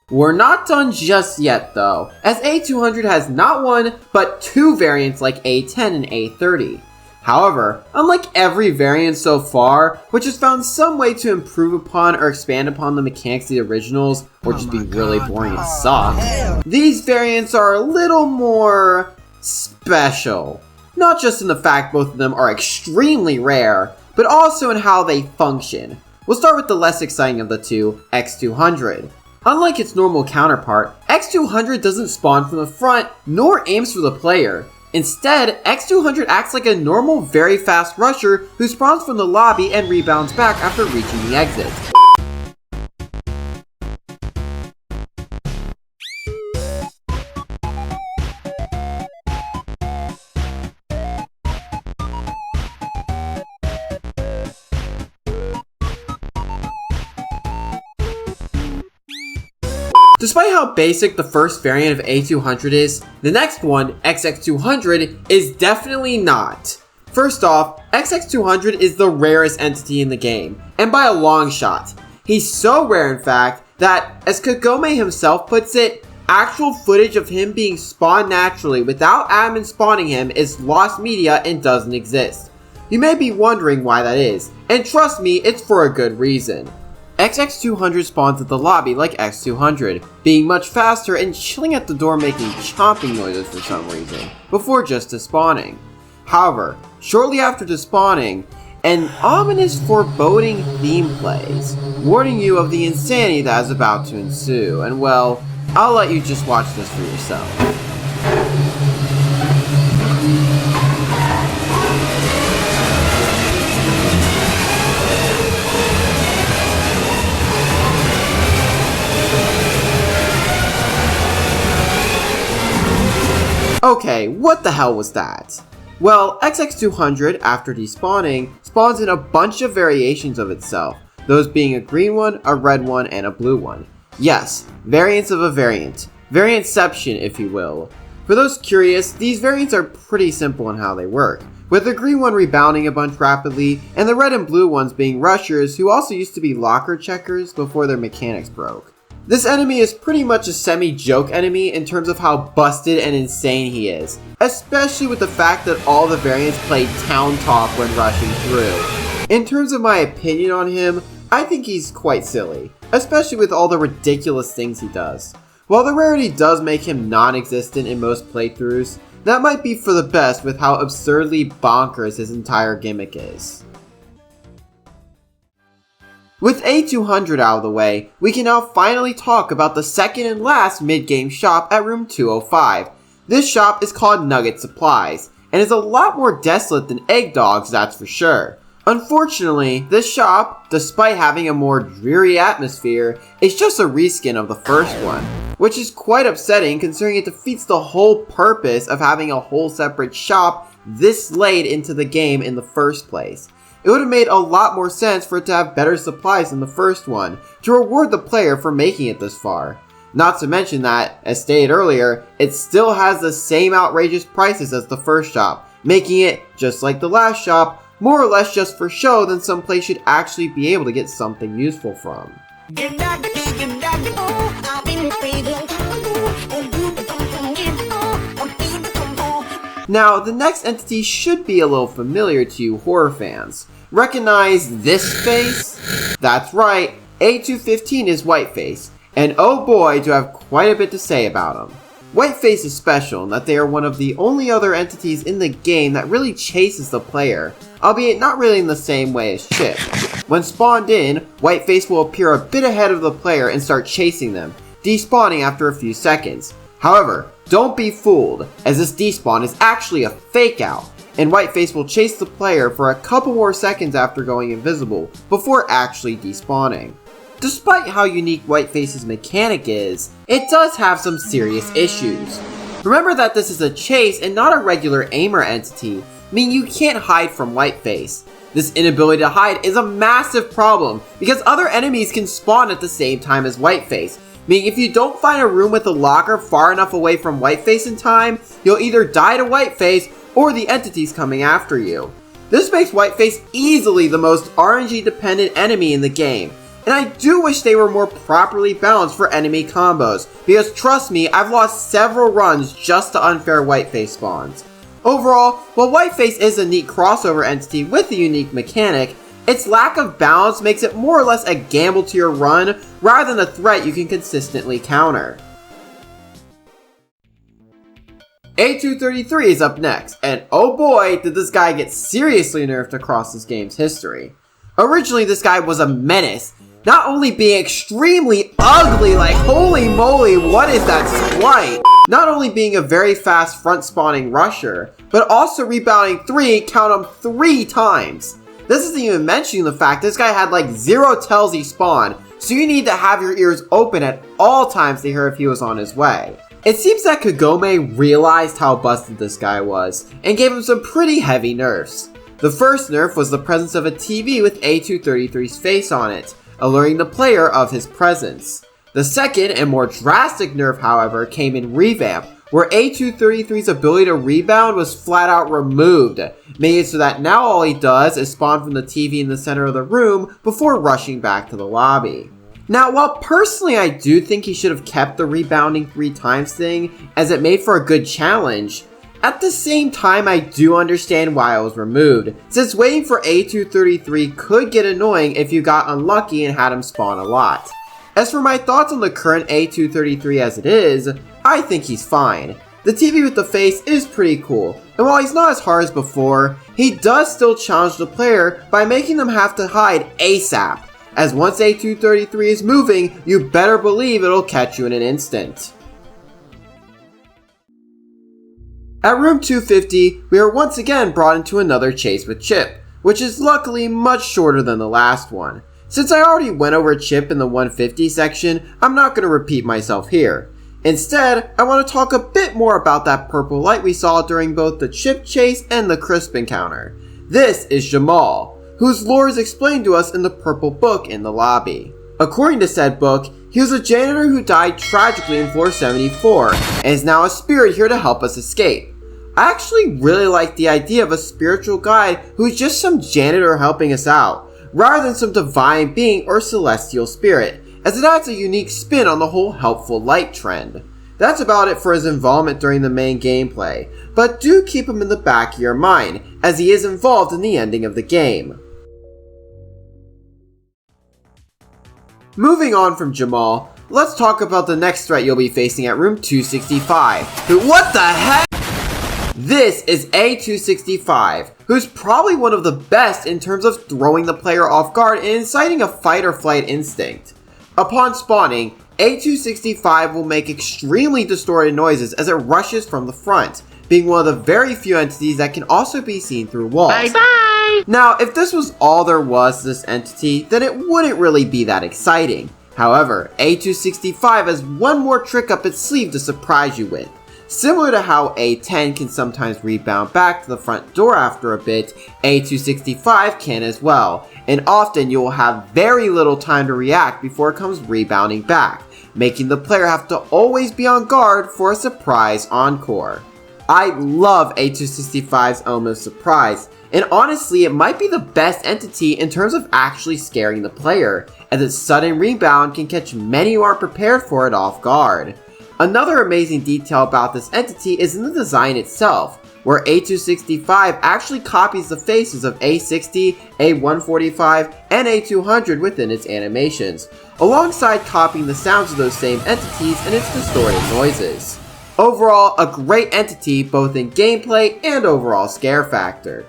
We're not done just yet though, as A200 has not one, but 2 variants like A10 and A30. However, unlike every variant so far, which has found some way to improve upon or expand upon the mechanics of the originals, or just be really boring and suck, these variants are a little more special. Not just in the fact both of them are extremely rare, but also in how they function. We'll start with the less exciting of the two, X200. Unlike its normal counterpart, X200 doesn't spawn from the front, nor aims for the player. Instead, X200 acts like a normal, very fast rusher who spawns from the lobby and rebounds back after reaching the exit. Despite how basic the first variant of A200 is, the next one, XX200, is definitely not. First off, XX200 is the rarest entity in the game, and by a long shot. He's so rare in fact, that, as Kagome himself puts it, actual footage of him being spawned naturally without admin spawning him is lost media and doesn't exist. You may be wondering why that is, and trust me, it's for a good reason. XX200 spawns at the lobby like X200, being much faster and chilling at the door making chomping noises for some reason, before just despawning. However, shortly after despawning, an ominous foreboding theme plays, warning you of the insanity that is about to ensue, and well, I'll let you just watch this for yourself. Okay, what the hell was that? Well, XX200, after despawning, spawns in a bunch of variations of itself, those being a green one, a red one, and a blue one. Yes, variants of a variant. Variantception, if you will. For those curious, these variants are pretty simple in how they work, with the green one rebounding a bunch rapidly, and the red and blue ones being rushers who also used to be locker checkers before their mechanics broke. This enemy is pretty much a semi-joke enemy in terms of how busted and insane he is, especially with the fact that all the variants play town talk when rushing through. In terms of my opinion on him, I think he's quite silly, especially with all the ridiculous things he does. While the rarity does make him non-existent in most playthroughs, that might be for the best with how absurdly bonkers his entire gimmick is. With A200 out of the way, we can now finally talk about the second and last mid-game shop at room 205. This shop is called Nugget Supplies, and is a lot more desolate than Egg Dogs, that's for sure. Unfortunately, this shop, despite having a more dreary atmosphere, is just a reskin of the first one, which is quite upsetting considering it defeats the whole purpose of having a whole separate shop this late into the game in the first place. It would have made a lot more sense for it to have better supplies than the first one, to reward the player for making it this far. Not to mention that, as stated earlier, it still has the same outrageous prices as the first shop, making it, just like the last shop, more or less just for show than someplace should actually be able to get something useful from. Now, the next entity should be a little familiar to you horror fans. Recognize this face? That's right, A215 is Whiteface, and oh boy do I have quite a bit to say about him. Whiteface is special in that they are one of the only other entities in the game that really chases the player, albeit not really in the same way as Chip. When spawned in, Whiteface will appear a bit ahead of the player and start chasing them, despawning after a few seconds. However, don't be fooled, as this despawn is actually a fake out, and Whiteface will chase the player for a couple more seconds after going invisible, before actually despawning. Despite how unique Whiteface's mechanic is, it does have some serious issues. Remember that this is a chase and not a regular aimer entity, meaning you can't hide from Whiteface. This inability to hide is a massive problem, because other enemies can spawn at the same time as Whiteface, meaning if you don't find a room with a locker far enough away from Whiteface in time, you'll either die to Whiteface or the entity's coming after you. This makes Whiteface easily the most RNG dependent enemy in the game, and I do wish they were more properly balanced for enemy combos, because trust me, I've lost several runs just to unfair Whiteface spawns. Overall, while Whiteface is a neat crossover entity with a unique mechanic, its lack of balance makes it more or less a gamble to your run, rather than a threat you can consistently counter. A233 is up next, and oh boy did this guy get seriously nerfed across this game's history. Originally this guy was a menace, not only being extremely ugly, like holy moly, what is that splight? Not only being a very fast front spawning rusher, but also rebounding count them 3 times. This isn't even mentioning the fact this guy had like 0 tells he spawned, so you need to have your ears open at all times to hear if he was on his way. It seems that Kagome realized how busted this guy was, and gave him some pretty heavy nerfs. The first nerf was the presence of a TV with A233's face on it, alluring the player of his presence. The second and more drastic nerf, however, came in Revamp, where A233's ability to rebound was flat out removed, making it so that now all he does is spawn from the TV in the center of the room before rushing back to the lobby. Now, while personally I do think he should have kept the rebounding 3 times thing, as it made for a good challenge, at the same time I do understand why it was removed, since waiting for A233 could get annoying if you got unlucky and had him spawn a lot. As for my thoughts on the current A233 as it is, I think he's fine. The TV with the face is pretty cool, and while he's not as hard as before, he does still challenge the player by making them have to hide ASAP, as once A233 is moving, you better believe it'll catch you in an instant. At room 250, we are once again brought into another chase with Chip, which is luckily much shorter than the last one. Since I already went over Chip in the 150 section, I'm not going to repeat myself here. Instead, I want to talk a bit more about that purple light we saw during both the Chip chase and the Crisp encounter. This is Jamal, whose lore is explained to us in the purple book in the lobby. According to said book, he was a janitor who died tragically in floor 74, and is now a spirit here to help us escape. I actually really like the idea of a spiritual guide who's just some janitor helping us out, rather than some divine being or celestial spirit, as it adds a unique spin on the whole helpful light trend. That's about it for his involvement during the main gameplay, but do keep him in the back of your mind, as he is involved in the ending of the game. Moving on from Jamal, let's talk about the next threat you'll be facing at room 265. What the heck? This is A265, who's probably one of the best in terms of throwing the player off guard and inciting a fight or flight instinct. Upon spawning, A265 will make extremely distorted noises as it rushes from the front, being one of the very few entities that can also be seen through walls. Bye bye! Now, if this was all there was to this entity, then it wouldn't really be that exciting. However, A265 has one more trick up its sleeve to surprise you with. Similar to how A10 can sometimes rebound back to the front door after a bit, A265 can as well, and often you will have very little time to react before it comes rebounding back, making the player have to always be on guard for a surprise encore. I love A265's element of surprise, and honestly it might be the best entity in terms of actually scaring the player, as its sudden rebound can catch many who aren't prepared for it off guard. Another amazing detail about this entity is in the design itself, where A265 actually copies the faces of A60, A145, and A200 within its animations, alongside copying the sounds of those same entities and its distorted noises. Overall, a great entity both in gameplay and overall scare factor.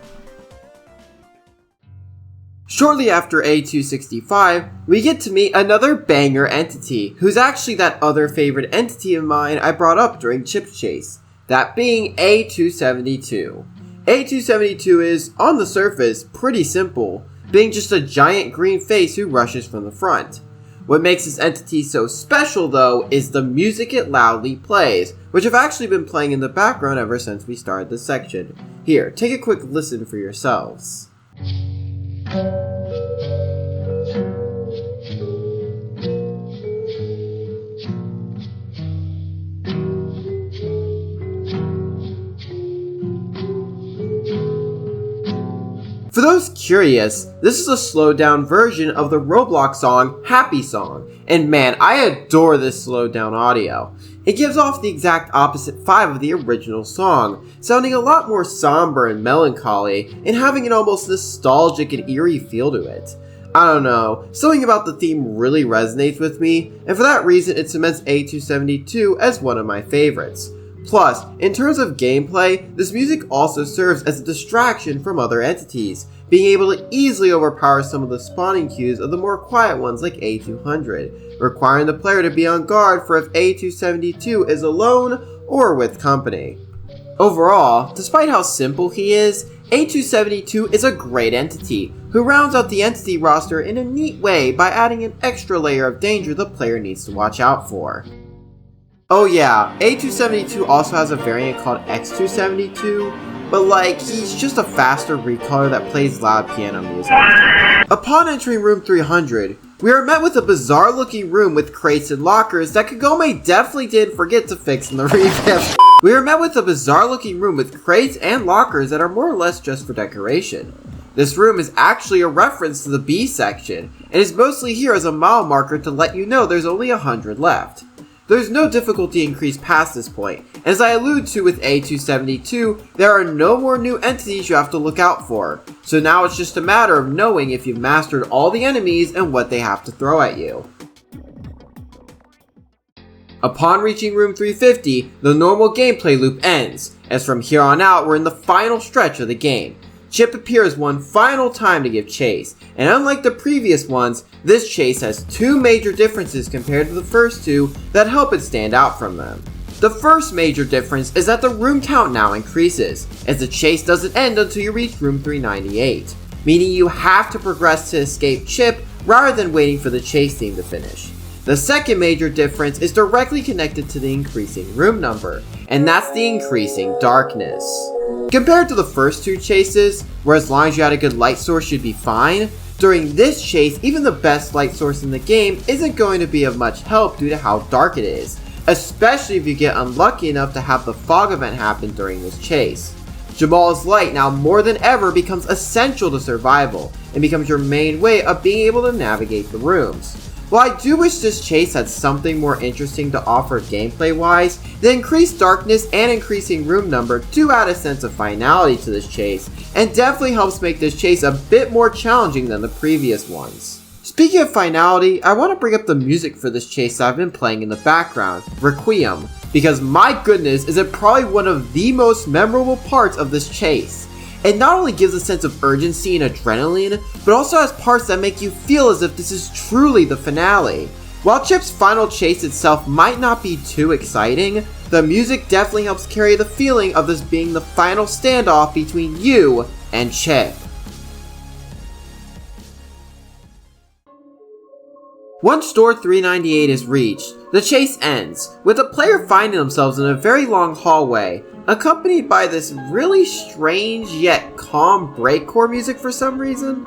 Shortly after A265, we get to meet another banger entity, who's actually that other favorite entity of mine I brought up during Chip's chase, that being A272. A272 is, on the surface, pretty simple, being just a giant green face who rushes from the front. What makes this entity so special though is the music it loudly plays, which I've actually been playing in the background ever since we started this section. Here, take a quick listen for yourselves. For those curious, this is a slowed down version of the Roblox song Happy Song, and man, I adore this slowed down audio. It gives off the exact opposite vibe of the original song, sounding a lot more somber and melancholy, and having an almost nostalgic and eerie feel to it. I don't know, something about the theme really resonates with me, and for that reason it cements A272 as one of my favorites. Plus, in terms of gameplay, this music also serves as a distraction from other entities, being able to easily overpower some of the spawning queues of the more quiet ones like A200, requiring the player to be on guard for if A272 is alone or with company. Overall, despite how simple he is, A272 is a great entity, who rounds out the entity roster in a neat way by adding an extra layer of danger the player needs to watch out for. Oh yeah, A272 also has a variant called X272, but like, he's just a faster recaller that plays loud piano music. Upon entering room 300, we are met with a bizarre looking room with crates and lockers that Kagome definitely did forget to fix in the revamp. We are met with a bizarre looking room with crates and lockers that are more or less just for decoration. This room is actually a reference to the B section, and is mostly here as a mile marker to let you know there's only 100 left. There's no difficulty increase past this point, and as I alluded to with A272, there are no more new entities you have to look out for, so now it's just a matter of knowing if you've mastered all the enemies and what they have to throw at you. Upon reaching room 350, the normal gameplay loop ends, as from here on out we're in the final stretch of the game. Chip appears one final time to give chase, and unlike the previous ones, this chase has two major differences compared to the first two that help it stand out from them. The first major difference is that the room count now increases, as the chase doesn't end until you reach room 398, meaning you have to progress to escape Chip rather than waiting for the chase theme to finish. The second major difference is directly connected to the increasing room number, and that's the increasing darkness. Compared to the first two chases, where as long as you had a good light source you'd be fine, during this chase even the best light source in the game isn't going to be of much help due to how dark it is, especially if you get unlucky enough to have the fog event happen during this chase. Jamal's light now more than ever becomes essential to survival, and becomes your main way of being able to navigate the rooms. While I do wish this chase had something more interesting to offer gameplay wise, the increased darkness and increasing room number do add a sense of finality to this chase, and definitely helps make this chase a bit more challenging than the previous ones. Speaking of finality, I want to bring up the music for this chase that I've been playing in the background, Requiem, because my goodness is it probably one of the most memorable parts of this chase. It not only gives a sense of urgency and adrenaline, but also has parts that make you feel as if this is truly the finale. While Chip's final chase itself might not be too exciting, the music definitely helps carry the feeling of this being the final standoff between you and Chip. Once door 398 is reached, the chase ends, with the player finding themselves in a very long hallway, accompanied by this really strange yet calm breakcore music for some reason.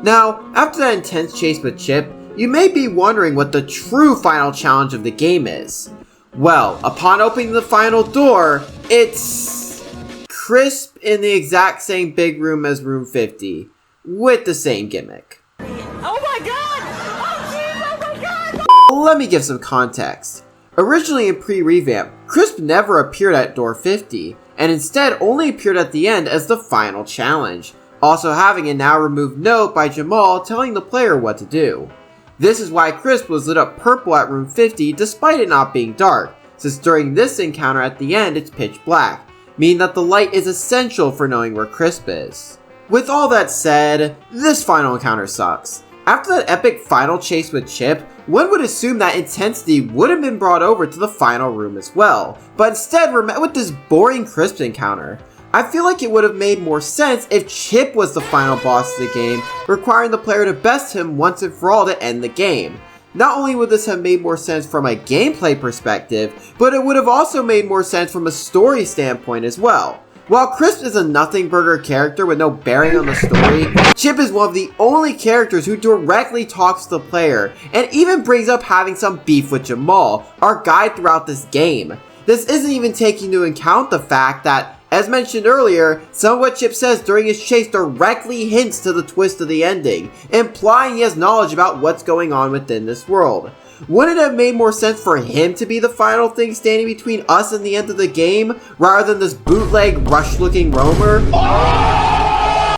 Now, after that intense chase with Chip, you may be wondering what the true final challenge of the game is. Well, upon opening the final door, it's Crisp in the exact same big room as room 50, with the same gimmick. Oh my god! Oh jeez, oh my god! Let me give some context. Originally in Pre-Revamp, Crisp never appeared at door 50, and instead only appeared at the end as the final challenge, also having a now removed note by Jamal telling the player what to do. This is why Crisp was lit up purple at room 50 despite it not being dark, since during this encounter at the end it's pitch black, meaning that the light is essential for knowing where Crisp is. With all that said, this final encounter sucks. After that epic final chase with Chip, one would assume that intensity would have been brought over to the final room as well, but instead we're met with this boring Crisp encounter. I feel like it would have made more sense if Chip was the final boss of the game, requiring the player to best him once and for all to end the game. Not only would this have made more sense from a gameplay perspective, but it would have also made more sense from a story standpoint as well. While Crisp is a nothing burger character with no bearing on the story, Chip is one of the only characters who directly talks to the player, and even brings up having some beef with Jamal, our guide throughout this game. This isn't even taking into account the fact that, as mentioned earlier, some of what Chip says during his chase directly hints to the twist of the ending, implying he has knowledge about what's going on within this world. Wouldn't it have made more sense for him to be the final thing standing between us and the end of the game, rather than this bootleg, rush-looking roamer?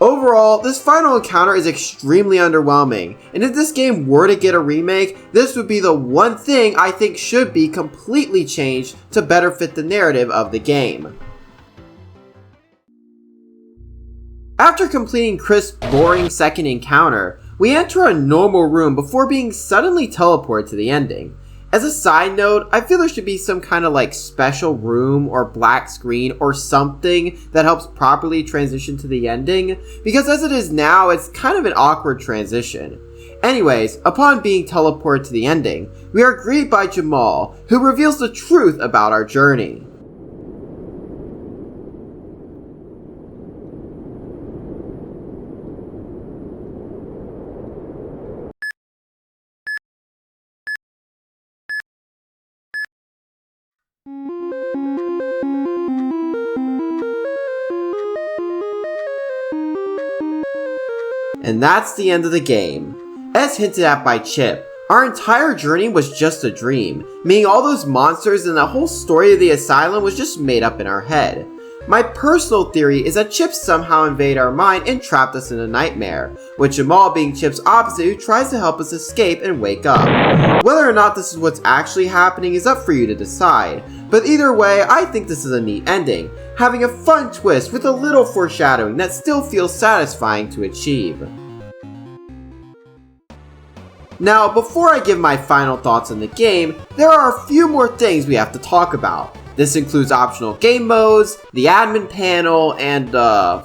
Overall, this final encounter is extremely underwhelming, and if this game were to get a remake, this would be the one thing I think should be completely changed to better fit the narrative of the game. After completing Crisp's boring second encounter, we enter a normal room before being suddenly teleported to the ending. As a side note, I feel there should be some kind of like special room or black screen or something that helps properly transition to the ending, because as it is now, it's kind of an awkward transition. Anyways, upon being teleported to the ending, we are greeted by Jamal, who reveals the truth about our journey. And that's the end of the game. As hinted at by Chip, our entire journey was just a dream, meaning all those monsters and the whole story of the asylum was just made up in our head. My personal theory is that Chip somehow invaded our mind and trapped us in a nightmare, with Jamal being Chip's opposite who tries to help us escape and wake up. Whether or not this is what's actually happening is up for you to decide, but either way, I think this is a neat ending, having a fun twist with a little foreshadowing that still feels satisfying to achieve. Now, before I give my final thoughts on the game, there are a few more things we have to talk about. This includes optional game modes, the admin panel, and,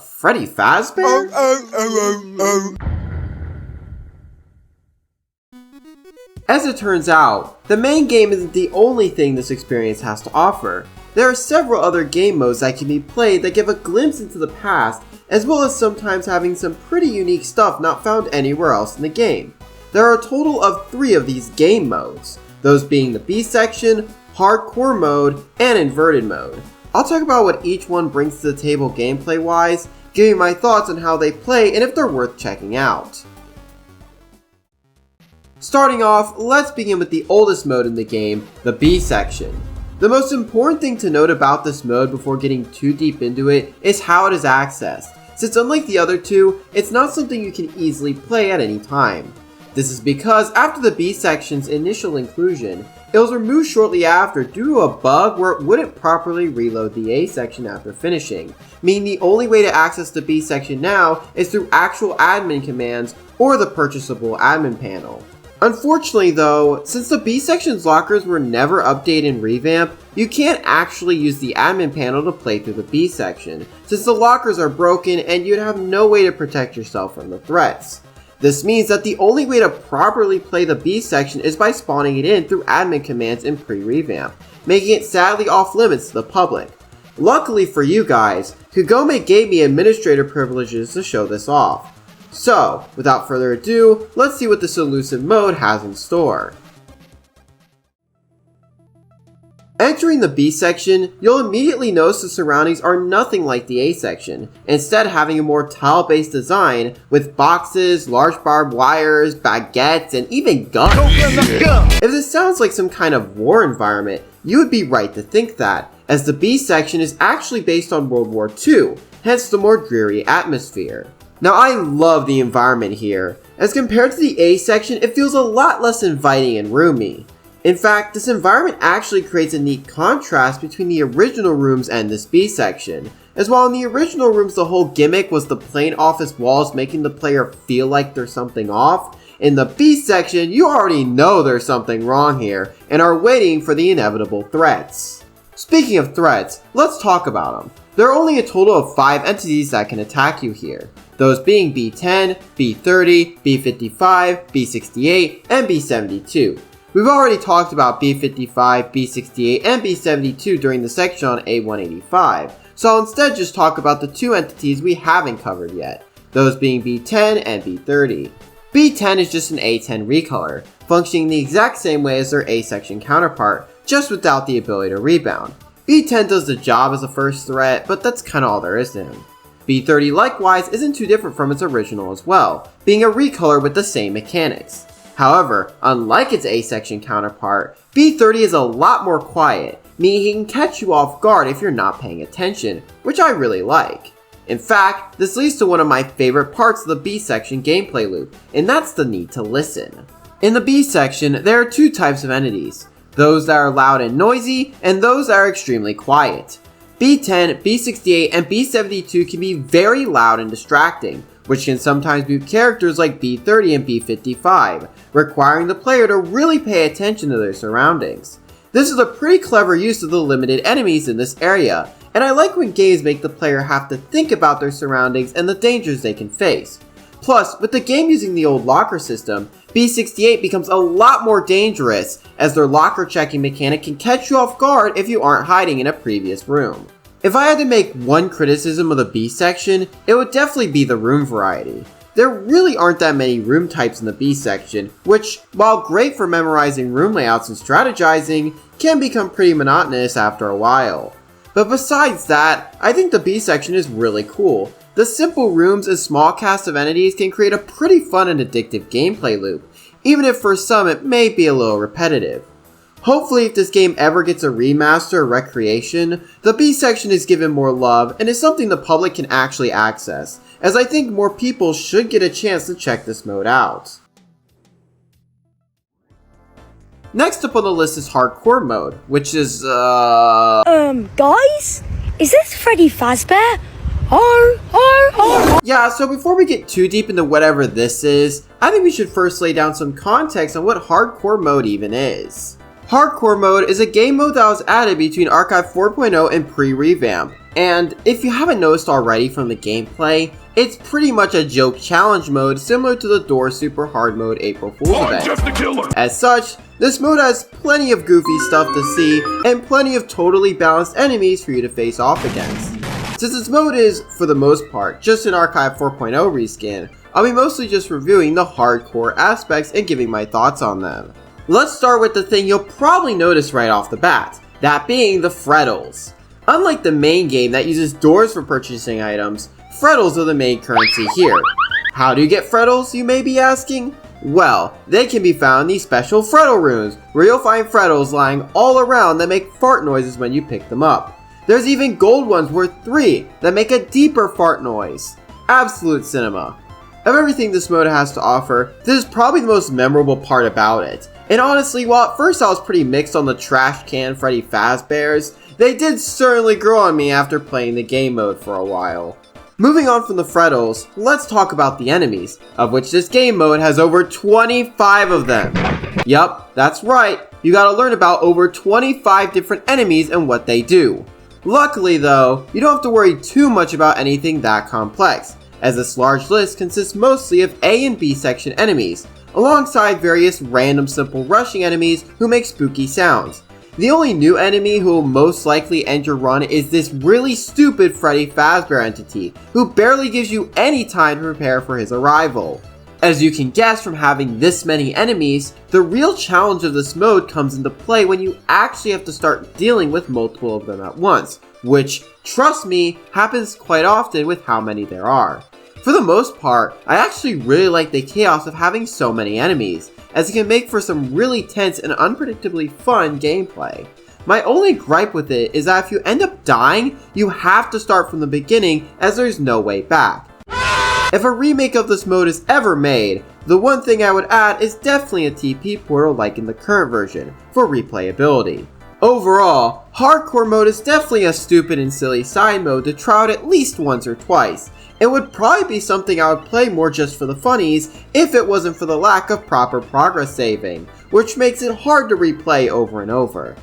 Freddy Fazbear? As it turns out, the main game isn't the only thing this experience has to offer. There are several other game modes that can be played that give a glimpse into the past, as well as sometimes having some pretty unique stuff not found anywhere else in the game. There are a total of 3 of these game modes, those being the B section, hardcore mode, and inverted mode. I'll talk about what each one brings to the table gameplay wise, giving my thoughts on how they play and if they're worth checking out. Starting off, let's begin with the oldest mode in the game, the B section. The most important thing to note about this mode before getting too deep into it is how it is accessed, since unlike the other two, it's not something you can easily play at any time. This is because after the B section's initial inclusion, it was removed shortly after due to a bug where it wouldn't properly reload the A section after finishing, meaning the only way to access the B section now is through actual admin commands or the purchasable admin panel. Unfortunately though, since the B section's lockers were never updated in Revamp, you can't actually use the admin panel to play through the B section, since the lockers are broken and you'd have no way to protect yourself from the threats. This means that the only way to properly play the B section is by spawning it in through admin commands in Pre-Revamp, making it sadly off limits to the public. Luckily for you guys, Kagome gave me administrator privileges to show this off. So, without further ado, let's see what this elusive mode has in store. Entering the B section, you'll immediately notice the surroundings are nothing like the A section, instead having a more tile-based design with boxes, large barbed wires, baguettes, and even guns. If this sounds like some kind of war environment, you would be right to think that, as the B section is actually based on World War II, hence the more dreary atmosphere. Now I love the environment here. As compared to the A section, it feels a lot less inviting and roomy. In fact, this environment actually creates a neat contrast between the original rooms and this B section, as while in the original rooms the whole gimmick was the plain office walls making the player feel like there's something off, in the B section you already know there's something wrong here and are waiting for the inevitable threats. Speaking of threats, let's talk about them. There are only a total of 5 entities that can attack you here, those being B10, B30, B55, B68, and B72. We've already talked about B55, B68, and B72 during the section on A185, so I'll instead just talk about the 2 entities we haven't covered yet, those being B10 and B30. B10 is just an A10 recolor, functioning the exact same way as their A section counterpart, just without the ability to rebound. B10 does the job as a first threat, but that's kinda all there is to him. B30 likewise isn't too different from its original as well, being a recolor with the same mechanics. However, unlike its A section counterpart, B30 is a lot more quiet, meaning he can catch you off guard if you're not paying attention, which I really like. In fact, this leads to one of my favorite parts of the B section gameplay loop, and that's the need to listen. In the B section, there are 2 types of entities, those that are loud and noisy, and those that are extremely quiet. B10, B68, and B72 can be very loud and distracting, which can sometimes mute characters like B30 and B55, requiring the player to really pay attention to their surroundings. This is a pretty clever use of the limited enemies in this area, and I like when games make the player have to think about their surroundings and the dangers they can face. Plus, with the game using the old locker system, B68 becomes a lot more dangerous, as their locker checking mechanic can catch you off guard if you aren't hiding in a previous room. If I had to make one criticism of the B section, it would definitely be the room variety. There really aren't that many room types in the B section, which, while great for memorizing room layouts and strategizing, can become pretty monotonous after a while. But besides that, I think the B section is really cool. The simple rooms and small cast of entities can create a pretty fun and addictive gameplay loop, even if for some it may be a little repetitive. Hopefully if this game ever gets a remaster or recreation, the B section is given more love and is something the public can actually access, as I think more people should get a chance to check this mode out. Next up on the list is Hardcore mode, which is, guys? Is this Freddy Fazbear? Yeah, so before we get too deep into whatever this is, I think we should first lay down some context on what Hardcore mode even is. Hardcore mode is a game mode that was added between Archive 4.0 and Pre-Revamp, and if you haven't noticed already from the gameplay, it's pretty much a joke challenge mode similar to the Door Super Hard mode April Fool's event. As such, this mode has plenty of goofy stuff to see and plenty of totally balanced enemies for you to face off against. Since this mode is, for the most part, just an Archive 4.0 reskin, I'll be mostly just reviewing the hardcore aspects and giving my thoughts on them. Let's start with the thing you'll probably notice right off the bat, that being the Freddles. Unlike the main game that uses doors for purchasing items, Freddles are the main currency here. How do you get Freddles, you may be asking? Well, they can be found in these special Freddle rooms, where you'll find Freddles lying all around that make fart noises when you pick them up. There's even gold ones worth 3 that make a deeper fart noise. Absolute cinema. Of everything this mode has to offer, this is probably the most memorable part about it. And honestly, while at first I was pretty mixed on the trash can Freddy Fazbears, they did certainly grow on me after playing the game mode for a while. Moving on from the Freddles, let's talk about the enemies, of which this game mode has over 25 of them. Yup, that's right, you gotta learn about over 25 different enemies and what they do. Luckily though, you don't have to worry too much about anything that complex, as this large list consists mostly of A and B section enemies, alongside various random simple rushing enemies who make spooky sounds. The only new enemy who will most likely end your run is this really stupid Freddy Fazbear entity, who barely gives you any time to prepare for his arrival. As you can guess from having this many enemies, the real challenge of this mode comes into play when you actually have to start dealing with multiple of them at once, which, trust me, happens quite often with how many there are. For the most part, I actually really like the chaos of having so many enemies, as it can make for some really tense and unpredictably fun gameplay. My only gripe with it is that if you end up dying, you have to start from the beginning, as there's no way back. If a remake of this mode is ever made, the one thing I would add is definitely a TP portal like in the current version, for replayability. Overall, Hardcore mode is definitely a stupid and silly side mode to try out at least once or twice. It would probably be something I would play more just for the funnies if it wasn't for the lack of proper progress saving, which makes it hard to replay over and over.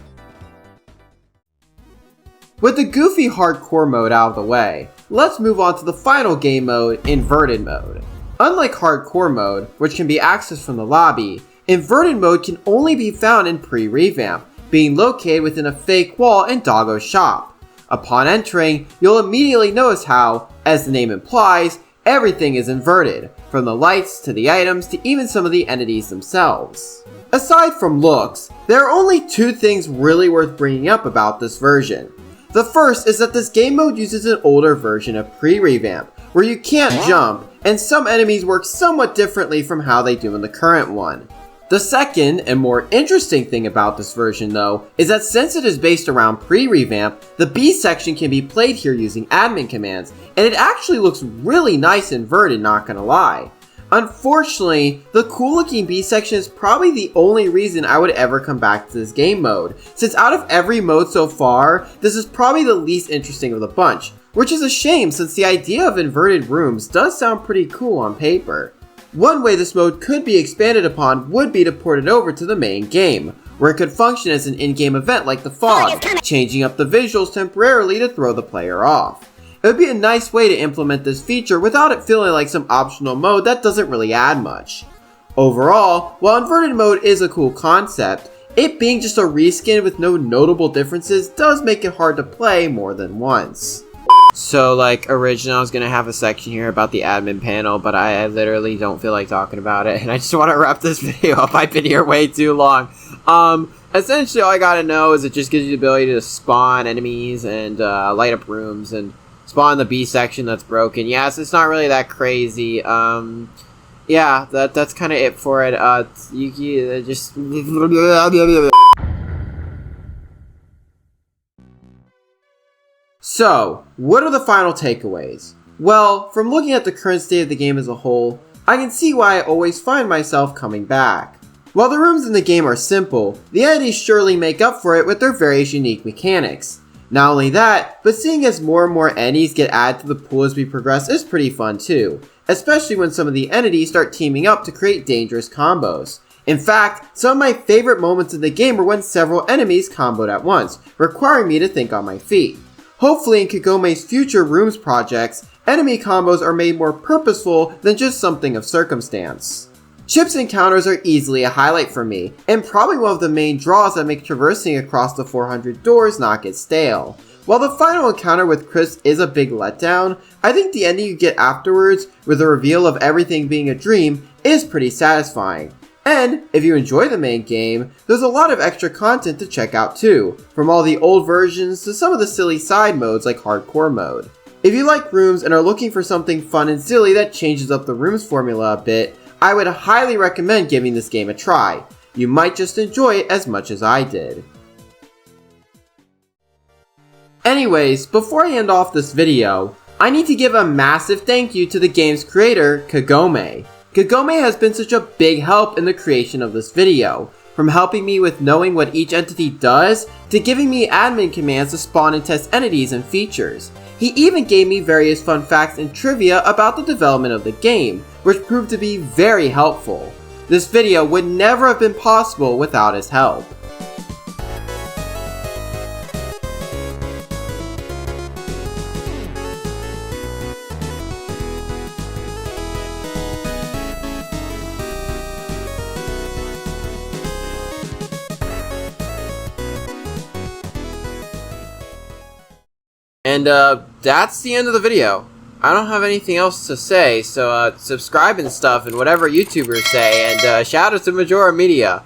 With the goofy hardcore mode out of the way, let's move on to the final game mode, Inverted mode. Unlike hardcore mode, which can be accessed from the lobby, Inverted mode can only be found in Pre-Revamp, being located within a fake wall in Doggo's shop. Upon entering, you'll immediately notice how, as the name implies, everything is inverted, from the lights to the items to even some of the entities themselves. Aside from looks, there are only 2 things really worth bringing up about this version. The first is that this game mode uses an older version of Pre-Revamp, where you can't jump, and some enemies work somewhat differently from how they do in the current one. The second and more interesting thing about this version though, is that since it is based around Pre-Revamp, the B section can be played here using admin commands, and it actually looks really nice inverted, not gonna lie. Unfortunately, the cool looking B section is probably the only reason I would ever come back to this game mode, since out of every mode so far, this is probably the least interesting of the bunch, which is a shame since the idea of inverted rooms does sound pretty cool on paper. One way this mode could be expanded upon would be to port it over to the main game, where it could function as an in-game event like the fog, changing up the visuals temporarily to throw the player off. It would be a nice way to implement this feature without it feeling like some optional mode that doesn't really add much. Overall, while inverted mode is a cool concept, it being just a reskin with no notable differences does make it hard to play more than once. So, like, originally I was gonna have a section here about the admin panel, but I literally don't feel like talking about it, and I just want to wrap this video up. I've been here way too long. essentially all I gotta know is it just gives you the ability to spawn enemies and light up rooms and spawn the B section that's broken. Yes, it's not really that crazy. Yeah, that's kind of it for it. You just... So, what are the final takeaways? Well, from looking at the current state of the game as a whole, I can see why I always find myself coming back. While the rooms in the game are simple, the entities surely make up for it with their various unique mechanics. Not only that, but seeing as more and more entities get added to the pool as we progress is pretty fun too, especially when some of the entities start teaming up to create dangerous combos. In fact, some of my favorite moments in the game were when several enemies comboed at once, requiring me to think on my feet. Hopefully in Kagome's future rooms projects, enemy combos are made more purposeful than just something of circumstance. Chip's encounters are easily a highlight for me, and probably one of the main draws that make traversing across the 400 doors not get stale. While the final encounter with Chris is a big letdown, I think the ending you get afterwards, with the reveal of everything being a dream, is pretty satisfying. And, if you enjoy the main game, there's a lot of extra content to check out too, from all the old versions to some of the silly side modes like hardcore mode. If you like rooms and are looking for something fun and silly that changes up the rooms formula a bit, I would highly recommend giving this game a try. You might just enjoy it as much as I did. Anyways, before I end off this video, I need to give a massive thank you to the game's creator, Kagome. Kagome has been such a big help in the creation of this video, from helping me with knowing what each entity does, to giving me admin commands to spawn and test entities and features. He even gave me various fun facts and trivia about the development of the game, which proved to be very helpful. This video would never have been possible without his help. And that's the end of the video. I don't have anything else to say, so subscribe and stuff and whatever YouTubers say, and shout out to Majora Media.